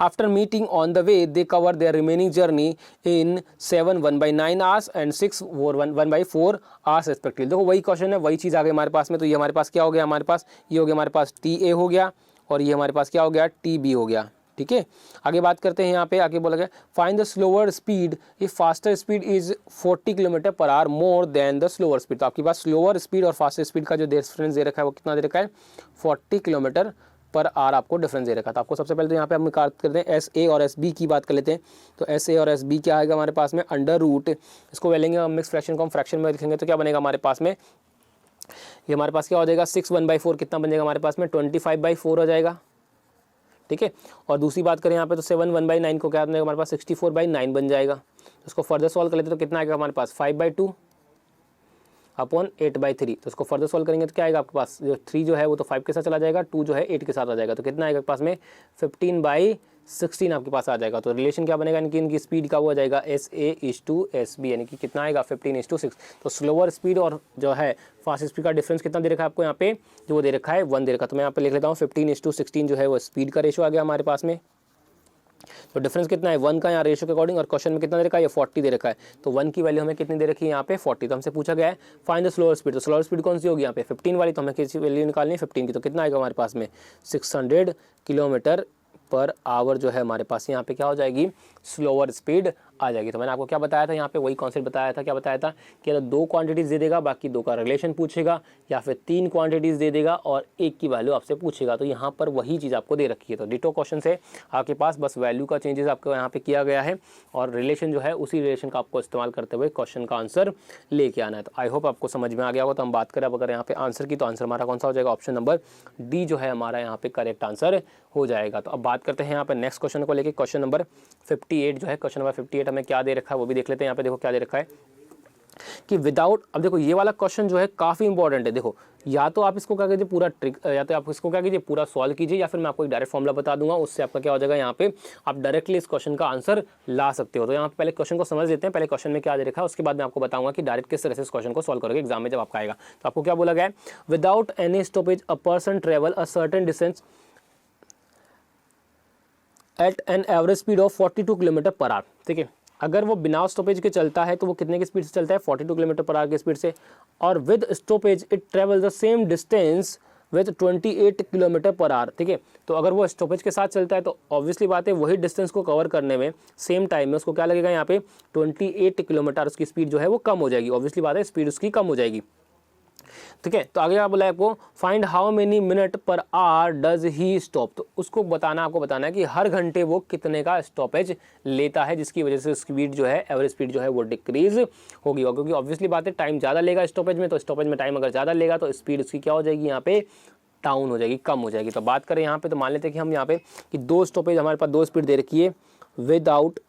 After meeting on the way, they cover their remaining journey in 7 1/9 hours and 6 1/4 hours respectively। देखो वही क्वेश्चन है, वही चीज़ आ गई हमारे पास में। तो ये हमारे पास क्या हो गया, हमारे पास ये हो गया, हमारे पास टी ए हो गया और ये हमारे पास क्या हो गया, टी बी हो गया, ठीक है। आगे बात करते हैं, यहाँ पे आगे बोला गया find the slower speed if faster speed is 40 km/h more than the slower speed. तो आपके पास स्लोअर स्पीड और फास्टर स्पीड का जो डिफरेंस दे रखा है वो कितना दे रखा है, 40 km/h आपको डिफरेंस दे रखा था। आपको सबसे पहले तो यहाँ पे हम बात करते हैं एस ए और एस बी की बात कर लेते हैं। तो एस ए और एस बी क्या आएगा हमारे पास में, अंडर रूट, इसको लेंगे हम मिक्स फ्रैक्शन को हम फ्रैक्शन में लिखेंगे तो क्या बनेगा हमारे पास में, ये हमारे पास क्या हो जाएगा 6 1/4 कितना बन जाएगा हमारे पास में 25/4 हो जाएगा, ठीक है। और दूसरी बात करें यहाँ पे तो 7 1/9 को क्या बनेगा हमारे पास 64/9 बन जाएगा। तो इसको फर्दर सॉल्व कर लेते तो कितना आएगा हमारे पास 5/2 अपॉन 8/3। तो उसको फर्दर सॉल्व करेंगे तो क्या आएगा आपके पास, जो 3 जो है वो तो 5 के साथ चला जाएगा, 2 जो है 8 के साथ आ जाएगा। तो कितना आएगा आपके पास में 15/16 आपके पास आ जाएगा। तो रिलेशन क्या बनेगा, यानी कि इनकी स्पीड का वो आ जाएगा S A is to S B, यानी कि कितना आएगा 15:6। तो स्लोअर स्पीड और जो है फास्ट स्पीड का डिफरेंस कितना दे रखा है आपको यहाँ पे, जो वो दे रखा है 1 दे रखा है। तो मैं यहाँ पे लिख लेता हूँ 15:16 जो है वो स्पीड का रेशो आ गया हमारे पास में। तो डिफरेंस कितना है 1 का यहाँ रेशियो के अकॉर्डिंग, और क्वेश्चन में कितना दे रखा है, ये 40 दे रखा है। तो 1 की वैल्यू हमें कितनी दे रखी है यहाँ पे 40। तो हमसे पूछा गया है फाइंड द स्लोअर स्पीड। तो स्लोअर स्पीड कौन सी होगी यहाँ पे 15 वाली, तो हमें किसी वैल्यू निकालनी है 15 की। तो कितना आएगा हमारे पास में 600 km/h जो है हमारे पास यहाँ पे क्या हो जाएगी, स्लोअर स्पीड आ जाएगी। तो मैंने आपको क्या बताया था यहाँ पे, वही कॉन्सेप्ट बताया था। क्या बताया था कि अगर 2 क्वांटिटीज दे देगा, बाकी 2 का रिलेशन पूछेगा, या फिर 3 क्वांटिटीज दे देगा और 1 की वैल्यू आपसे पूछेगा। तो यहाँ पर वही चीज़ आपको दे रखी है। तो डिटो क्वेश्चन से आपके पास बस वैल्यू का चेंजेस आपको यहाँ पे किया गया है और रिलेशन जो है उसी रिलेशन का आपको इस्तेमाल करते हुए क्वेश्चन का आंसर लेके आना है। तो आई होप आपको समझ में आ गया होगा। तो हम बात करें अब अगर यहाँ पे आंसर की, तो आंसर हमारा कौन सा हो जाएगा, ऑप्शन नंबर डी जो है हमारा यहाँ पे करेक्ट आंसर हो जाएगा। तो अब बात करते हैं यहाँ पे नेक्स्ट क्वेश्चन को लेके, क्वेश्चन नंबर 58 जो है, क्वेश्चन नंबर 58 हमें क्या दे रखा है वो भी देख लेते हैं। यहाँ पे देखो क्या दे रखा है कि विदाउट, अब देखो ये वाला क्वेश्चन जो है काफ़ी इंपॉर्टेंट है। देखो या तो आप इसको क्या कीजिए पूरा ट्रिक, या तो आप इसको क्या कीजिए पूरा सॉल्व कीजिए, या फिर मैं आपको एक डायरेक्ट फॉर्मूला बता दूंगा, उससे आपका क्या हो जाएगा यहाँ पे आप डायरेक्टली इस क्वेश्चन का आंसर ला सकते हो। तो यहाँ पे पहले क्वेश्चन को समझ लेते हैं, पहले क्वेश्चन में क्या दे रखा है, उसके बाद मैं आपको बताऊंगा कि डायरेक्ट किस तरह से इस क्वेश्चन को सॉल्व करोगे एग्जाम में जब आपका आएगा। तो आपको क्या बोला गया है, without any stoppage a person travel a certain distance at an average speed of 42 km/h, ठीक है। अगर वो बिना स्टॉपेज के चलता है तो वो कितने की स्पीड से चलता है 42 km/h की स्पीड से, और with stoppage it travel the same distance with 28 kilometre per hour. ठीक है, तो अगर वो स्टॉपेज के साथ चलता है तो ऑब्वियसली बात है वही डिस्टेंस को कवर करने में सेम टाइम में उसको क्या लगेगा, यहाँ पे 28 किलोमीटर उसकी स्पीड जो है वो कम हो जाएगी, ऑब्वियसली बात है स्पीड उसकी कम हो जाएगी। ठीक है, तो आगे आप बोला आपको find how many minute per hour does he stop, तो उसको बताना, आपको बताना है कि हर घंटे वो कितने का स्टॉपेज लेता है, जिसकी वजह से स्पीड जो है, एवरेज स्पीड जो है वो डिक्रीज होगी। क्योंकि ऑब्वियसली बात है टाइम ज़्यादा लेगा स्टॉपेज में, तो स्टॉपेज में टाइम अगर ज़्यादा लेगा तो स्पीड उसकी क्या हो जाएगी, यहाँ पे डाउन हो जाएगी, कम हो जाएगी। तो बात करें यहाँ पे, तो मान लेते हैं कि हम यहाँ पे कि दो स्टॉपेज हमारे पास, दो स्पीड दे रखी है, विदाउट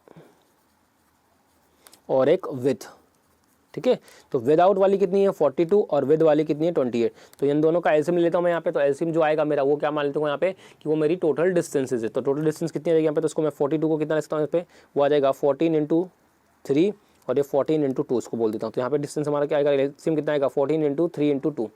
और एक विथ। ठीक है, तो विदाउट वाली कितनी है 42 और विद वाली कितनी है 28। तो इन दोनों का एलसीएम ले लेता हूँ मैं यहाँ पे, तो एलसीएम जो आएगा मेरा वो क्या मान लेता हूँ यहाँ पे कि वो मेरी टोटल डिस्टेंसेज है। तो टोटल डिस्टेंस कितनी आ जाएगी यहाँ पे, तो उसको मैं 42 को कितना लिखता हूँ यहाँ पे, वो आ जाएगा 14 × 3 और ये 14 × 2 उसको बोल देता हूँ। तो यहाँ पे डिस्टेंस हमारा क्या आएगा, एलसीएम कितना आएगा 14 × 3 × 2।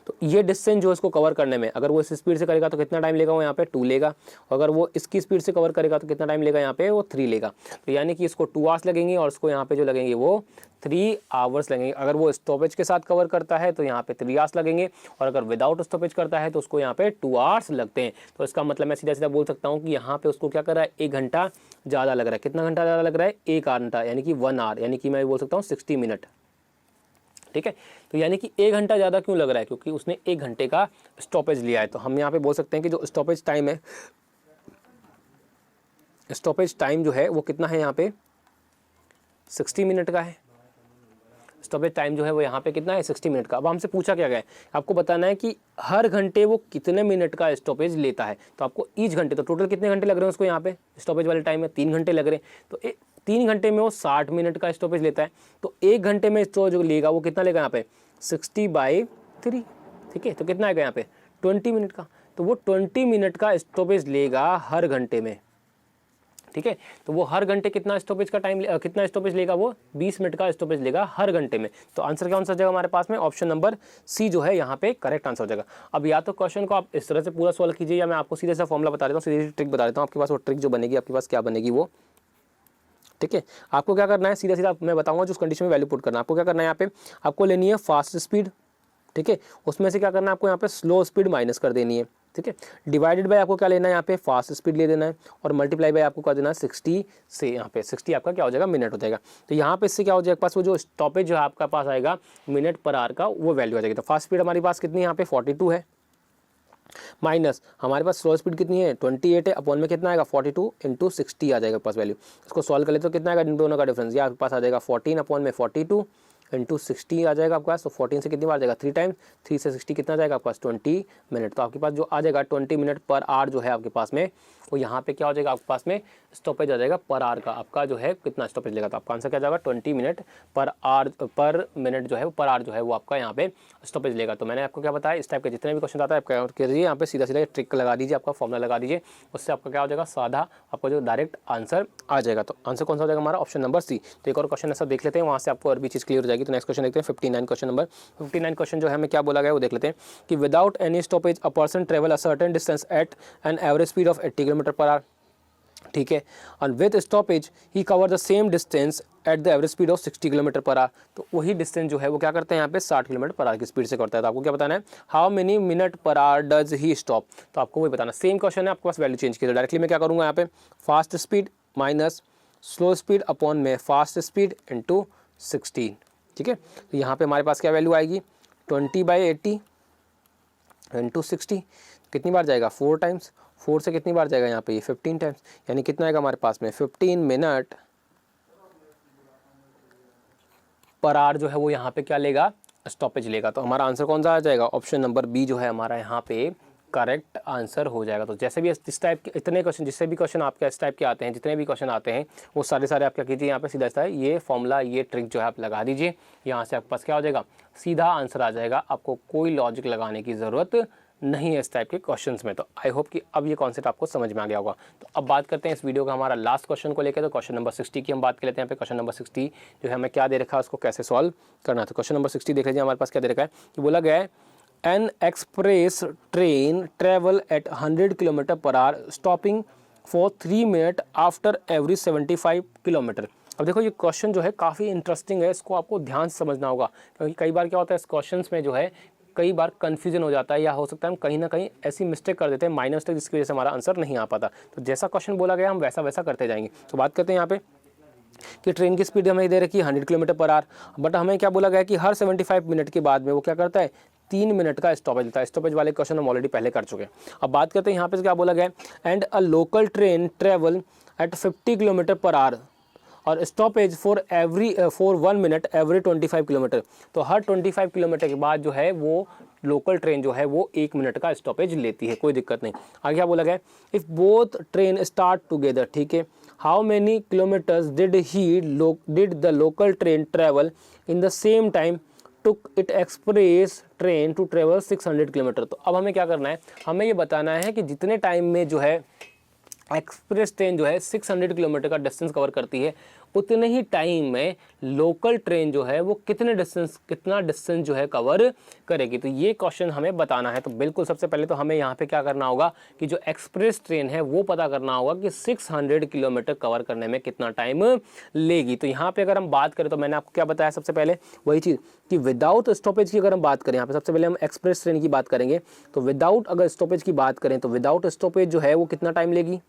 तो ये डिस्टेंस जो है इसको कवर करने में, अगर वो इस स्पीड से करेगा तो कितना टाइम लेगा, वो यहाँ पे 2 लेगा, और अगर वो इसकी स्पीड से कवर करेगा तो कितना टाइम लेगा, यहाँ पे वो 3 लेगा। तो यानी कि इसको 2 आवर्स लगेंगे और इसको यहाँ पे जो लगेंगे वो 3 आवर्स लगेंगे। अगर वो स्टॉपेज के साथ कवर करता है तो यहाँ पे 3 आवर्स लगेंगे, और अगर विदाउट स्टॉपेज करता है तो उसको यहाँ पे 2 आवर्स लगते हैं। तो इसका मतलब मैं सीधा सीधा बोल सकता हूँ कि यहाँ पे उसको क्या कर रहा है, 1 घंटा ज़्यादा लग रहा है। कितना घंटा ज़्यादा लग रहा है, 1 घंटा, यानी कि 1 आवर, यानी कि मैं बोल सकता हूँ 60 मिनट। ठीक है, तो यानी कि 1 घंटा ज़्यादा क्यों लग रहा है, क्योंकि उसने 1 घंटे का स्टॉपेज लिया है। तो हम यहाँ पे बोल सकते हैं कि जो स्टॉपेज टाइम है, स्टॉपेज टाइम जो है वो कितना है, यहाँ पे 60 मिनट का है। स्टॉपेज टाइम जो है वो यहाँ पे कितना है, 60 मिनट का। अब हमसे पूछा क्या गया है, आपको बताना है कि हर घंटे वो कितने मिनट का स्टॉपेज लेता है। तो आपको ईच घंटे, तो टोटल कितने घंटे लग रहे हैं उसको, यहाँ पे स्टॉपेज वाले टाइम में 3 घंटे लग रहे हैं। तो 3 घंटे में वो 60 मिनट का स्टॉपेज लेता है। तो 1 घंटे में स्टॉप जो लेगा वो कितना लेगा, यहाँ पे 60/3। ठीक है, तो कितना आएगा यहाँ पे 20 मिनट का। तो वो 20 मिनट का स्टॉपेज लेगा हर घंटे में। ठीक है, तो वो हर घंटे कितना स्टॉपेज का टाइम, कितना स्टॉपेज लेगा, वो 20 मिनट का स्टॉपेज लेगा हर घंटे में। तो आंसर क्या आंसर जाएगा हमारे पास में, ऑप्शन नंबर सी जो है यहाँ पे करेक्ट आंसर हो जाएगा। अब या तो क्वेश्चन को आप इस तरह से पूरा सॉल्व कीजिए, या मैं आपको सीधे सा फॉर्मूला बता देता हूँ, सीधे ट्रिक बता देता हूँ आपके पास। वो ट्रिक जो बनेगी आपके पास क्या बनेगी वो, ठीक है, आपको क्या करना है, सीधा सीधा मैं बताऊंगा जो उस कंडीशन में वैल्यू पुट करना है। आपको क्या करना है, यहाँ पे आपको लेनी है फास्ट स्पीड। ठीक है, उसमें से क्या करना है आपको, यहाँ पे स्लो स्पीड माइनस कर देनी है। ठीक है, डिवाइडेड बाय आपको क्या लेना है, यहाँ पे फास्ट स्पीड ले देना है, और मल्टीप्लाई बाय आपको क्या देना है 60 से, यहाँ पे 60 आपका क्या हो जाएगा, मिनट हो जाएगा। तो यहाँ पे इससे क्या हो जाएगा पास, वो जो स्टॉपेज जो है आपका पास आएगा मिनट पर आवर का, वो वैल्यू आ जाएगी। तो फास्ट स्पीड हमारे पास कितनी है, यहाँ पे 42 है, माइनस हमारे पास स्लो स्पीड कितनी है 28 है, अपॉन में कितना आएगा 42 × 60 आ जाएगा पास वैल्यू। इसको सॉल्व कर ले तो कितना आएगा, इन दोनों का डिफरेंस, ये आपके पास आ जाएगा 14 अपॉन में 42 × 60 आ जाएगा आपके पास। तो 14 से कितनी बार जाएगा 3 टाइम्स, 3 से 60 कितना जाएगा आपके पास 20 मिनट। तो आपके पास जो आ जाएगा 20 मिनट पर आवर जो है आपके पास में, वो यहाँ पे क्या हो जाएगा आपके पास में स्टॉपेज आ जाएगा पर आवर का, आपका जो है कितना स्टॉपेज लेगा। तो आपका आंसर क्या जाएगा 20 मिनट पर आवर, पर मिनट जो है वो पर आवर जो है वो आपका यहाँ पे स्टॉपेज लेगा। तो मैंने आपको क्या बताया, इस टाइप के जितने भी क्वेश्चन आता है आप क्या कीजिए, यहाँ पे सीधा सीधा ट्रिक लगा दीजिए, आपका फॉर्मूला लगा दीजिए, उससे आपका क्या हो जाएगा, साधा आपको जो डायरेक्ट आंसर आ जाएगा। तो आंसर कौन सा हो जाएगा हमारा, ऑप्शन नंबर सी। तो एक और क्वेश्चन ऐसा देख लेते हैं, वहाँ से आपको और भी चीज़ क्लियर हो जाएगी। तो नेक्स्ट क्वेश्चन देखते हैं 59 क्वेश्चन नंबर 59 क्वेश्चन जो है हमें क्या बोला गया वो देख लेते हैं कि without any stoppage a person travel a certain distance at an average speed of 80 kilometre per hour. ठीक है, और with stoppage he cover the same distance at the average speed of 60 kilometre per hour. तो वही distance जो है वो क्या करते हैं यहाँ पे 60 किलोमीटर पर आवर की स्पीड से करता है। तो आपको क्या बताना है, how many minute per hour does he stop. तो आपको वही बताना, सेम क्वेश्चन है, आपके पास वैल्यू चेंज की। तो डायरेक्टली मैं क्या करूँगा यहाँ पे, fast speed minus slow speed upon में फास्ट स्पीड × 60। ठीक है, तो यहाँ पे हमारे पास क्या वैल्यू आएगी 20/80 × 60, कितनी बार जाएगा 4 टाइम्स, 4 से कितनी बार जाएगा यहाँ पे ये 15 टाइम्स, यानी कितना आएगा हमारे पास में 15 मिनट पर आवर जो है वो यहाँ पे क्या लेगा, स्टॉपेज लेगा। तो हमारा आंसर कौन सा आ जाएगा, ऑप्शन नंबर बी जो है हमारा यहाँ पे करेक्ट आंसर हो जाएगा। तो जैसे भी इस टाइप के इतने क्वेश्चन, जिससे भी क्वेश्चन आपके इस टाइप के आते हैं, जितने भी क्वेश्चन आते हैं वो सारे आप क्या कीजिए, यहाँ पे सीधा सीधा ये फॉर्मूला, ये ट्रिक जो है आप लगा दीजिए, यहाँ से आपके पास क्या हो जाएगा, सीधा आंसर आ जाएगा। आपको कोई लॉजिक लगाने की ज़रूरत नहीं है इस टाइप के क्वेश्चंस में। तो आई होप कि अब ये कॉन्सेप्ट आपको समझ में आ गया होगा। तो अब बात करते हैं इस वीडियो का हमारा लास्ट क्वेश्चन को लेकर। तो क्वेश्चन नंबर 60 की हम बात कर लेते हैं। यहाँ पे क्वेश्चन नंबर 60 जो है हमें क्या दे रखा है, उसको कैसे सॉल्व करना है। तो क्वेश्चन नंबर 60 देख लीजिए, हमारे पास क्या दे रखा है कि बोला गया है N express train travel eight 100 kilometre per our stopping for 3 minute after every 75 kilometre. अब देखो ये क्वेश्चन जो है काफ़ी इंटरेस्टिंग है, इसको आपको ध्यान से समझना होगा, क्योंकि कई बार क्या होता है इस क्वेश्चन में जो है कई बार कन्फ्यूजन हो जाता है, या हो सकता है हम कहीं ना कहीं ऐसी मिस्टेक कर देते हैं, माइनर मिस्टेक, जिसकी वजह से हमारा आंसर नहीं आ पाता। तो जैसा क्वेश्चन बोला गया हम वैसा वैसा करते जाएंगे। तो बात करते हैं यहाँ पे कि ट्रेन की स्पीड हमें दे रखी है 100 किलोमीटर पर आवर, बट हमें क्या बोला गया कि हर 75 मिनट के बाद में वो क्या करता है, 3 मिनट का स्टॉपेज लेता है। स्टॉपेज वाले क्वेश्चन हम ऑलरेडी पहले कर चुके हैं। अब बात करते हैं यहाँ पे क्या बोला गया है, and a local train travel at 50 kilometre per hour और stoppage for 1 minute every 25 kilometre. तो हर 25 किलोमीटर के बाद जो है वो लोकल ट्रेन जो है वो 1 मिनट का स्टॉपेज लेती है, कोई दिक्कत नहीं। आगे क्या बोला गया, if both train start together, ठीक है, how many kilometres did the local train travel in the same time took it express train to travel 600 kilometre. तो अब हमें क्या करना है, हमें ये बताना है कि जितने टाइम में जो है एक्सप्रेस ट्रेन जो है 600 किलोमीटर का डिस्टेंस कवर करती है, उतने ही टाइम में लोकल ट्रेन जो है वो कितना डिस्टेंस जो है कवर करेगी। तो ये क्वेश्चन हमें बताना है। तो बिल्कुल सबसे पहले तो हमें यहाँ पे क्या करना होगा कि जो एक्सप्रेस ट्रेन है वो पता करना होगा कि 600 किलोमीटर कवर करने में कितना टाइम लेगी। तो यहाँ पे अगर हम बात करें तो मैंने आपको क्या बताया, सबसे पहले वही चीज़ कि विदाउट स्टॉपेज की अगर हम बात करें, यहाँ पे सबसे पहले हम एक्सप्रेस ट्रेन की बात करेंगे। तो विदाउट अगर स्टॉपेज की बात करें तो विदाउट स्टॉपेज जो है वो कितना टाइम लेगी,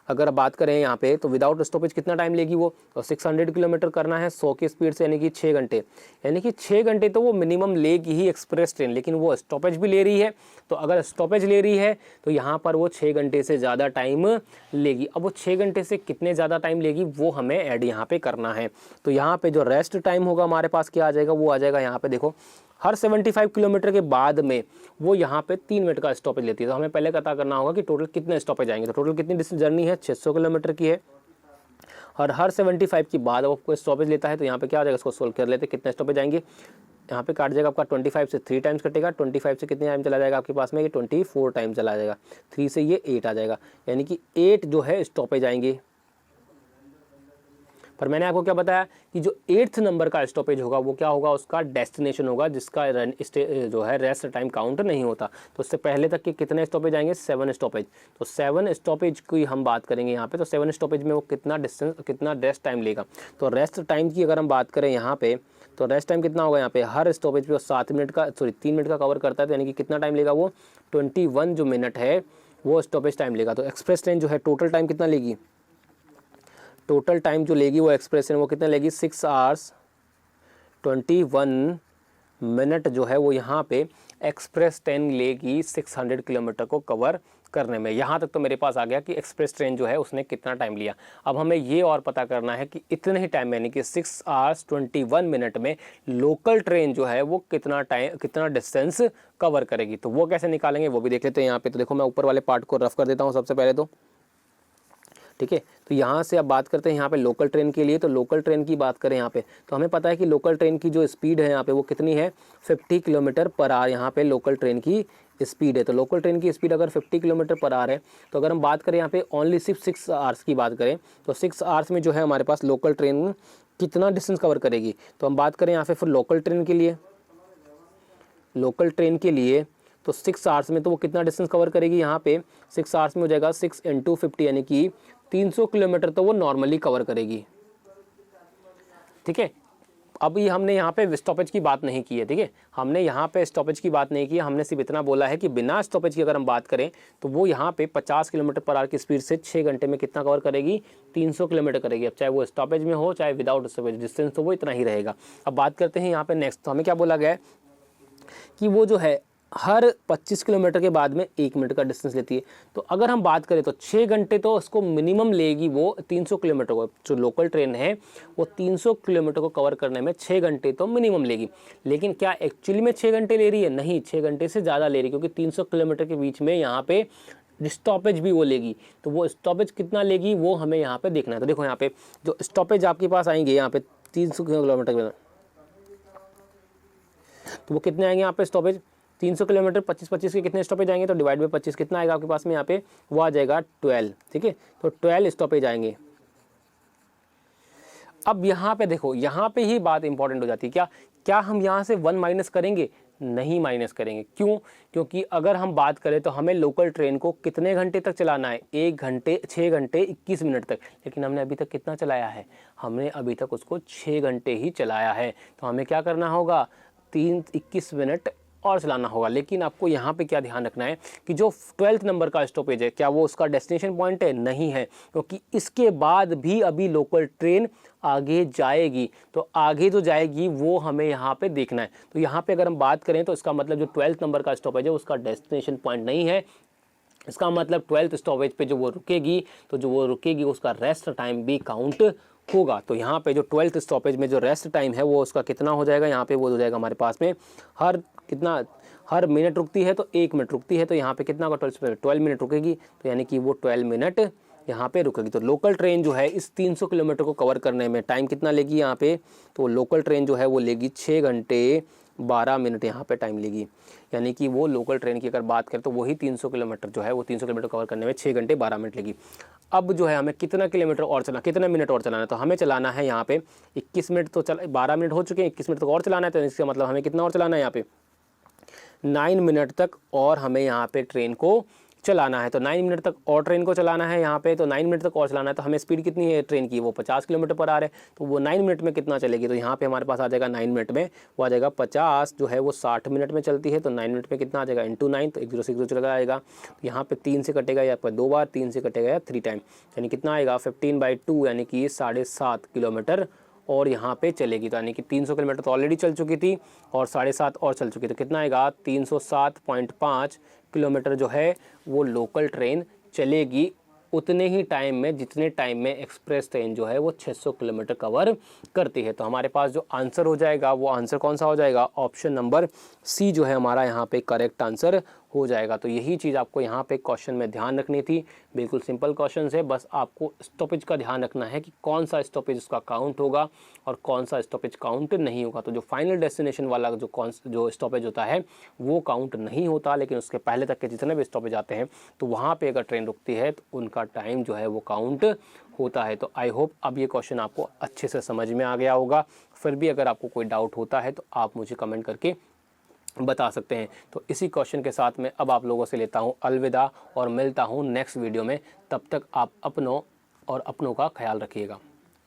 अगर बात करें यहाँ पे तो विदाउट स्टॉपेज कितना टाइम लेगी वो, तो 600 किलोमीटर करना है 100 की स्पीड से, यानी कि 6 घंटे, यानी कि 6 घंटे तो वो मिनिमम लेगी ही एक्सप्रेस ट्रेन, लेकिन वो स्टॉपेज भी ले रही है। तो अगर स्टॉपेज ले रही है तो यहाँ पर वो 6 घंटे से ज़्यादा टाइम लेगी। अब वो 6 घंटे से कितने ज़्यादा टाइम लेगी वो हमें ऐड यहाँ पे करना है। तो यहाँ पे जो रेस्ट टाइम होगा हमारे पास क्या आ जाएगा, वो आ जाएगा यहाँ पे देखो, हर 75 किलोमीटर के बाद में वो यहाँ पे 3 मिनट का स्टॉपेज लेती है। तो हमें पहले पता करना होगा कि टोटल कितने स्टॉपेज आएंगे। तो टोटल कितनी डिस्टेंस जर्नी है, 600 किलोमीटर की है, और हर 75 की बाद आपको स्टॉपेज लेता है। तो यहाँ पे क्या आ जाएगा, इसको सोल्व कर लेते हैं, कितने स्टॉपेज आएंगे, यहाँ पे काट जाएगा आपका 25 से 3 टाइम्स कटेगा, 25 से कितने टाइम चला जाएगा आपके पास में, ये 24 टाइम चला जाएगा, 3 से ये 8 आ जाएगा, यानी कि 8 जो है स्टॉपेज आएंगे। पर मैंने आपको क्या बताया कि जो 8th नंबर का स्टॉपेज होगा वो क्या होगा, उसका डेस्टिनेशन होगा, जिसका जो है रेस्ट टाइम काउंट नहीं होता। तो उससे पहले तक के कितने स्टॉपेज आएंगे, 7 स्टॉपेज। तो 7 स्टॉपेज की हम बात करेंगे यहाँ पे। तो 7 स्टॉपेज में वो कितना डिस्टेंस, कितना रेस्ट टाइम लेगा। तो रेस्ट टाइम की अगर हम बात करें यहाँ पे, तो रेस्ट टाइम कितना होगा यहाँ पे, हर स्टॉपेज पे 3 मिनट का कवर करता है। तो यानी कि कितना टाइम लेगा वो, 21 जो मिनट है वो स्टॉपेज टाइम लेगा। तो एक्सप्रेस ट्रेन जो है टोटल टाइम कितना लेगी, टोटल टाइम जो लेगी वो एक्सप्रेस ट्रेन वो कितना लेगी, 6 आवर्स 21 मिनट जो है वो यहाँ पे एक्सप्रेस ट्रेन लेगी 600 किलोमीटर को कवर करने में। यहाँ तक तो मेरे पास आ गया कि एक्सप्रेस ट्रेन जो है उसने कितना टाइम लिया। अब हमें ये और पता करना है कि इतने ही टाइम यानी कि 6 आवर्स 21 मिनट में लोकल ट्रेन जो है वो कितना डिस्टेंस कवर करेगी। तो वो कैसे निकालेंगे वो भी देख लेते हैं यहाँ पे। तो देखो मैं ऊपर वाले पार्ट को रफ कर देता हूँ सबसे पहले तो, ठीक है। तो यहाँ से अब बात करते हैं यहाँ पे लोकल ट्रेन के लिए। तो लोकल ट्रेन की बात करें यहाँ पे तो हमें पता है कि लोकल ट्रेन की जो स्पीड है यहाँ पे वो कितनी है, 50 किलोमीटर पर आवर यहाँ पे लोकल ट्रेन की स्पीड है। तो लोकल ट्रेन की स्पीड अगर 50 किलोमीटर पर आवर है, तो अगर हम बात करें यहाँ पे ओनली सिर्फ 6 आवर्स की बात करें, तो 6 आवर्स में जो है हमारे पास लोकल ट्रेन कितना डिस्टेंस कवर करेगी। तो हम बात करें यहाँ पे फिर लोकल ट्रेन के लिए, लोकल ट्रेन के लिए तो 6 आवर्स में तो वो कितना डिस्टेंस कवर करेगी, यहाँ पे 6 आवर्स में हो जाएगा 6 × 50 यानी कि 300 किलोमीटर तो वो नॉर्मली कवर करेगी, ठीक है। अभी हमने यहाँ पे स्टॉपेज की बात नहीं की है, ठीक है, हमने यहाँ पे स्टॉपेज की बात नहीं की है। हमने सिर्फ इतना बोला है कि बिना स्टॉपेज की अगर हम बात करें तो वो यहाँ पे 50 किलोमीटर पर आवर की स्पीड से 6 घंटे में कितना कवर करेगी, 300 किलोमीटर करेगी। अब चाहे वो स्टॉपेज में हो चाहे विदाउट स्टॉपेज, डिस्टेंस तो वो इतना ही रहेगा। अब बात करते हैं यहाँ पे नेक्स्ट। तो हमें क्या बोला गया है कि वो जो है हर 25 किलोमीटर के बाद में 1 मिनट का डिस्टेंस लेती है। तो अगर हम बात करें तो 6 घंटे तो उसको मिनिमम लेगी वो 300 किलोमीटर को। जो लोकल ट्रेन है वो 300 किलोमीटर को कवर करने में 6 घंटे तो मिनिमम लेगी। लेकिन क्या एक्चुअली में 6 घंटे ले रही है, नहीं, 6 घंटे से ज़्यादा ले रही है, क्योंकि 300 किलोमीटर के बीच में यहाँ पे स्टॉपेज भी वो लेगी। तो वो स्टॉपेज कितना लेगी वो हमें यहाँ पे देखना है। तो देखो यहाँ पे जो स्टॉपेज आपके पास आएंगे यहाँ पे 300 किलोमीटर के, तो वो कितने आएंगे यहाँ पे स्टॉपेज, 300 किलोमीटर 25 के कितने स्टॉपेज आएंगे, तो डिवाइड बाय 25 कितना आएगा आपके पास में यहाँ पे, वो आ जाएगा 12, ठीक है। तो 12 स्टॉपेज आएंगे। अब यहाँ पे देखो, यहाँ पे ही बात इंपॉर्टेंट हो जाती है। क्या हम यहाँ से 1 माइनस करेंगे, नहीं माइनस करेंगे। क्यों, क्योंकि अगर हम बात करें तो हमें लोकल ट्रेन को कितने घंटे तक चलाना है, 6 घंटे 21 मिनट तक। लेकिन हमने अभी तक कितना चलाया है, हमने अभी तक उसको 6 घंटे ही चलाया है। तो हमें क्या करना होगा, 21 मिनट और चलाना होगा। लेकिन आपको यहाँ पे क्या ध्यान रखना है कि जो 12th नंबर का स्टॉपेज है, क्या वो उसका डेस्टिनेशन पॉइंट है? नहीं है, क्योंकि इसके बाद भी अभी लोकल ट्रेन आगे जाएगी। तो आगे जो जाएगी वो हमें यहाँ पे देखना है। तो यहाँ पे अगर हम बात करें तो इसका मतलब जो 12th नंबर का स्टॉपेज है उसका डेस्टिनेशन पॉइंट नहीं है। इसका मतलब 12th स्टॉपेज पे जो वो रुकेगी, तो जो वो रुकेगी उसका रेस्ट टाइम भी काउंट होगा। तो यहाँ पे जो 12th स्टॉपेज में जो रेस्ट टाइम है वो उसका कितना हो जाएगा, यहाँ पे वो हो जाएगा हमारे पास में हर मिनट रुकती है तो 1 मिनट रुकती है, तो यहाँ पे कितना होगा 12 मिनट रुकेगी, तो यानी कि वो 12 मिनट यहाँ पे रुकेगी। तो लोकल ट्रेन जो है इस 300 किलोमीटर को कवर करने में टाइम कितना लेगी यहाँ पे, तो लोकल ट्रेन जो है वो लेगी 6 घंटे 12 मिनट यहाँ पे टाइम लेगी। यानी कि वो लोकल ट्रेन की अगर बात करें तो वही 300 किलोमीटर जो है वो 300 किलोमीटर कवर करने में 6 घंटे 12 मिनट लेगी। अब जो है हमें कितना किलोमीटर और चलाना, कितना मिनट और चलाना है, तो हमें चलाना है यहाँ पे 21 मिनट, तो 12 मिनट हो चुके हैं, 21 मिनट तक और चलाना है। तो इसका मतलब हमें कितना और चलाना है, यहाँ पे 9 मिनट तक और हमें यहाँ पे ट्रेन को चलाना है। तो 9 मिनट तक और ट्रेन को चलाना है यहाँ पे, तो 9 मिनट तक और चलाना है। तो हमें स्पीड कितनी है ट्रेन की, वो 50 किलोमीटर पर आ रहा है, तो वो 9 मिनट में कितना चलेगी, तो यहाँ पे हमारे पास आ जाएगा 9 मिनट में वो आ जाएगा 50 जो है वो 60 मिनट में चलती है। तो 9 मिनट में कितना आ जाएगा इंटू 9, तो 1060 चला आएगा। तो यहाँ पे 3 से कटेगा या 2 बार, 3 से कटेगा या 3 टाइम, यानी कितना आएगा 15/2 यानी कि 7.5 किलोमीटर और यहाँ पे चलेगी। तो यानी कि 300 किलोमीटर तो ऑलरेडी चल चुकी थी और 7.5 और चल चुकी, तो कितना आएगा 307.5 किलोमीटर जो है वो लोकल ट्रेन चलेगी उतने ही टाइम में जितने टाइम में एक्सप्रेस ट्रेन जो है वो 600 किलोमीटर कवर करती है। तो हमारे पास जो आंसर हो जाएगा वो आंसर कौन सा हो जाएगा, ऑप्शन नंबर सी जो है हमारा यहाँ पे करेक्ट आंसर हो जाएगा। तो यही चीज़ आपको यहाँ पे क्वेश्चन में ध्यान रखनी थी। बिल्कुल सिंपल क्वेश्चन है, बस आपको स्टॉपेज का ध्यान रखना है कि कौन सा स्टॉपेज उसका काउंट होगा और कौन सा स्टॉपेज काउंट नहीं होगा। तो जो फाइनल डेस्टिनेशन वाला जो स्टॉपेज होता है वो काउंट नहीं होता, लेकिन उसके पहले तक के जितने भी स्टॉपेज आते हैं तो वहाँ पे अगर ट्रेन रुकती है तो उनका टाइम जो है वो काउंट होता है। तो आई होप अब ये क्वेश्चन आपको अच्छे से समझ में आ गया होगा। फिर भी अगर आपको कोई डाउट होता है तो आप मुझे कमेंट करके बता सकते हैं। तो इसी क्वेश्चन के साथ में अब आप लोगों से लेता हूं अलविदा और मिलता हूं नेक्स्ट वीडियो में। तब तक आप अपनों का ख्याल रखिएगा।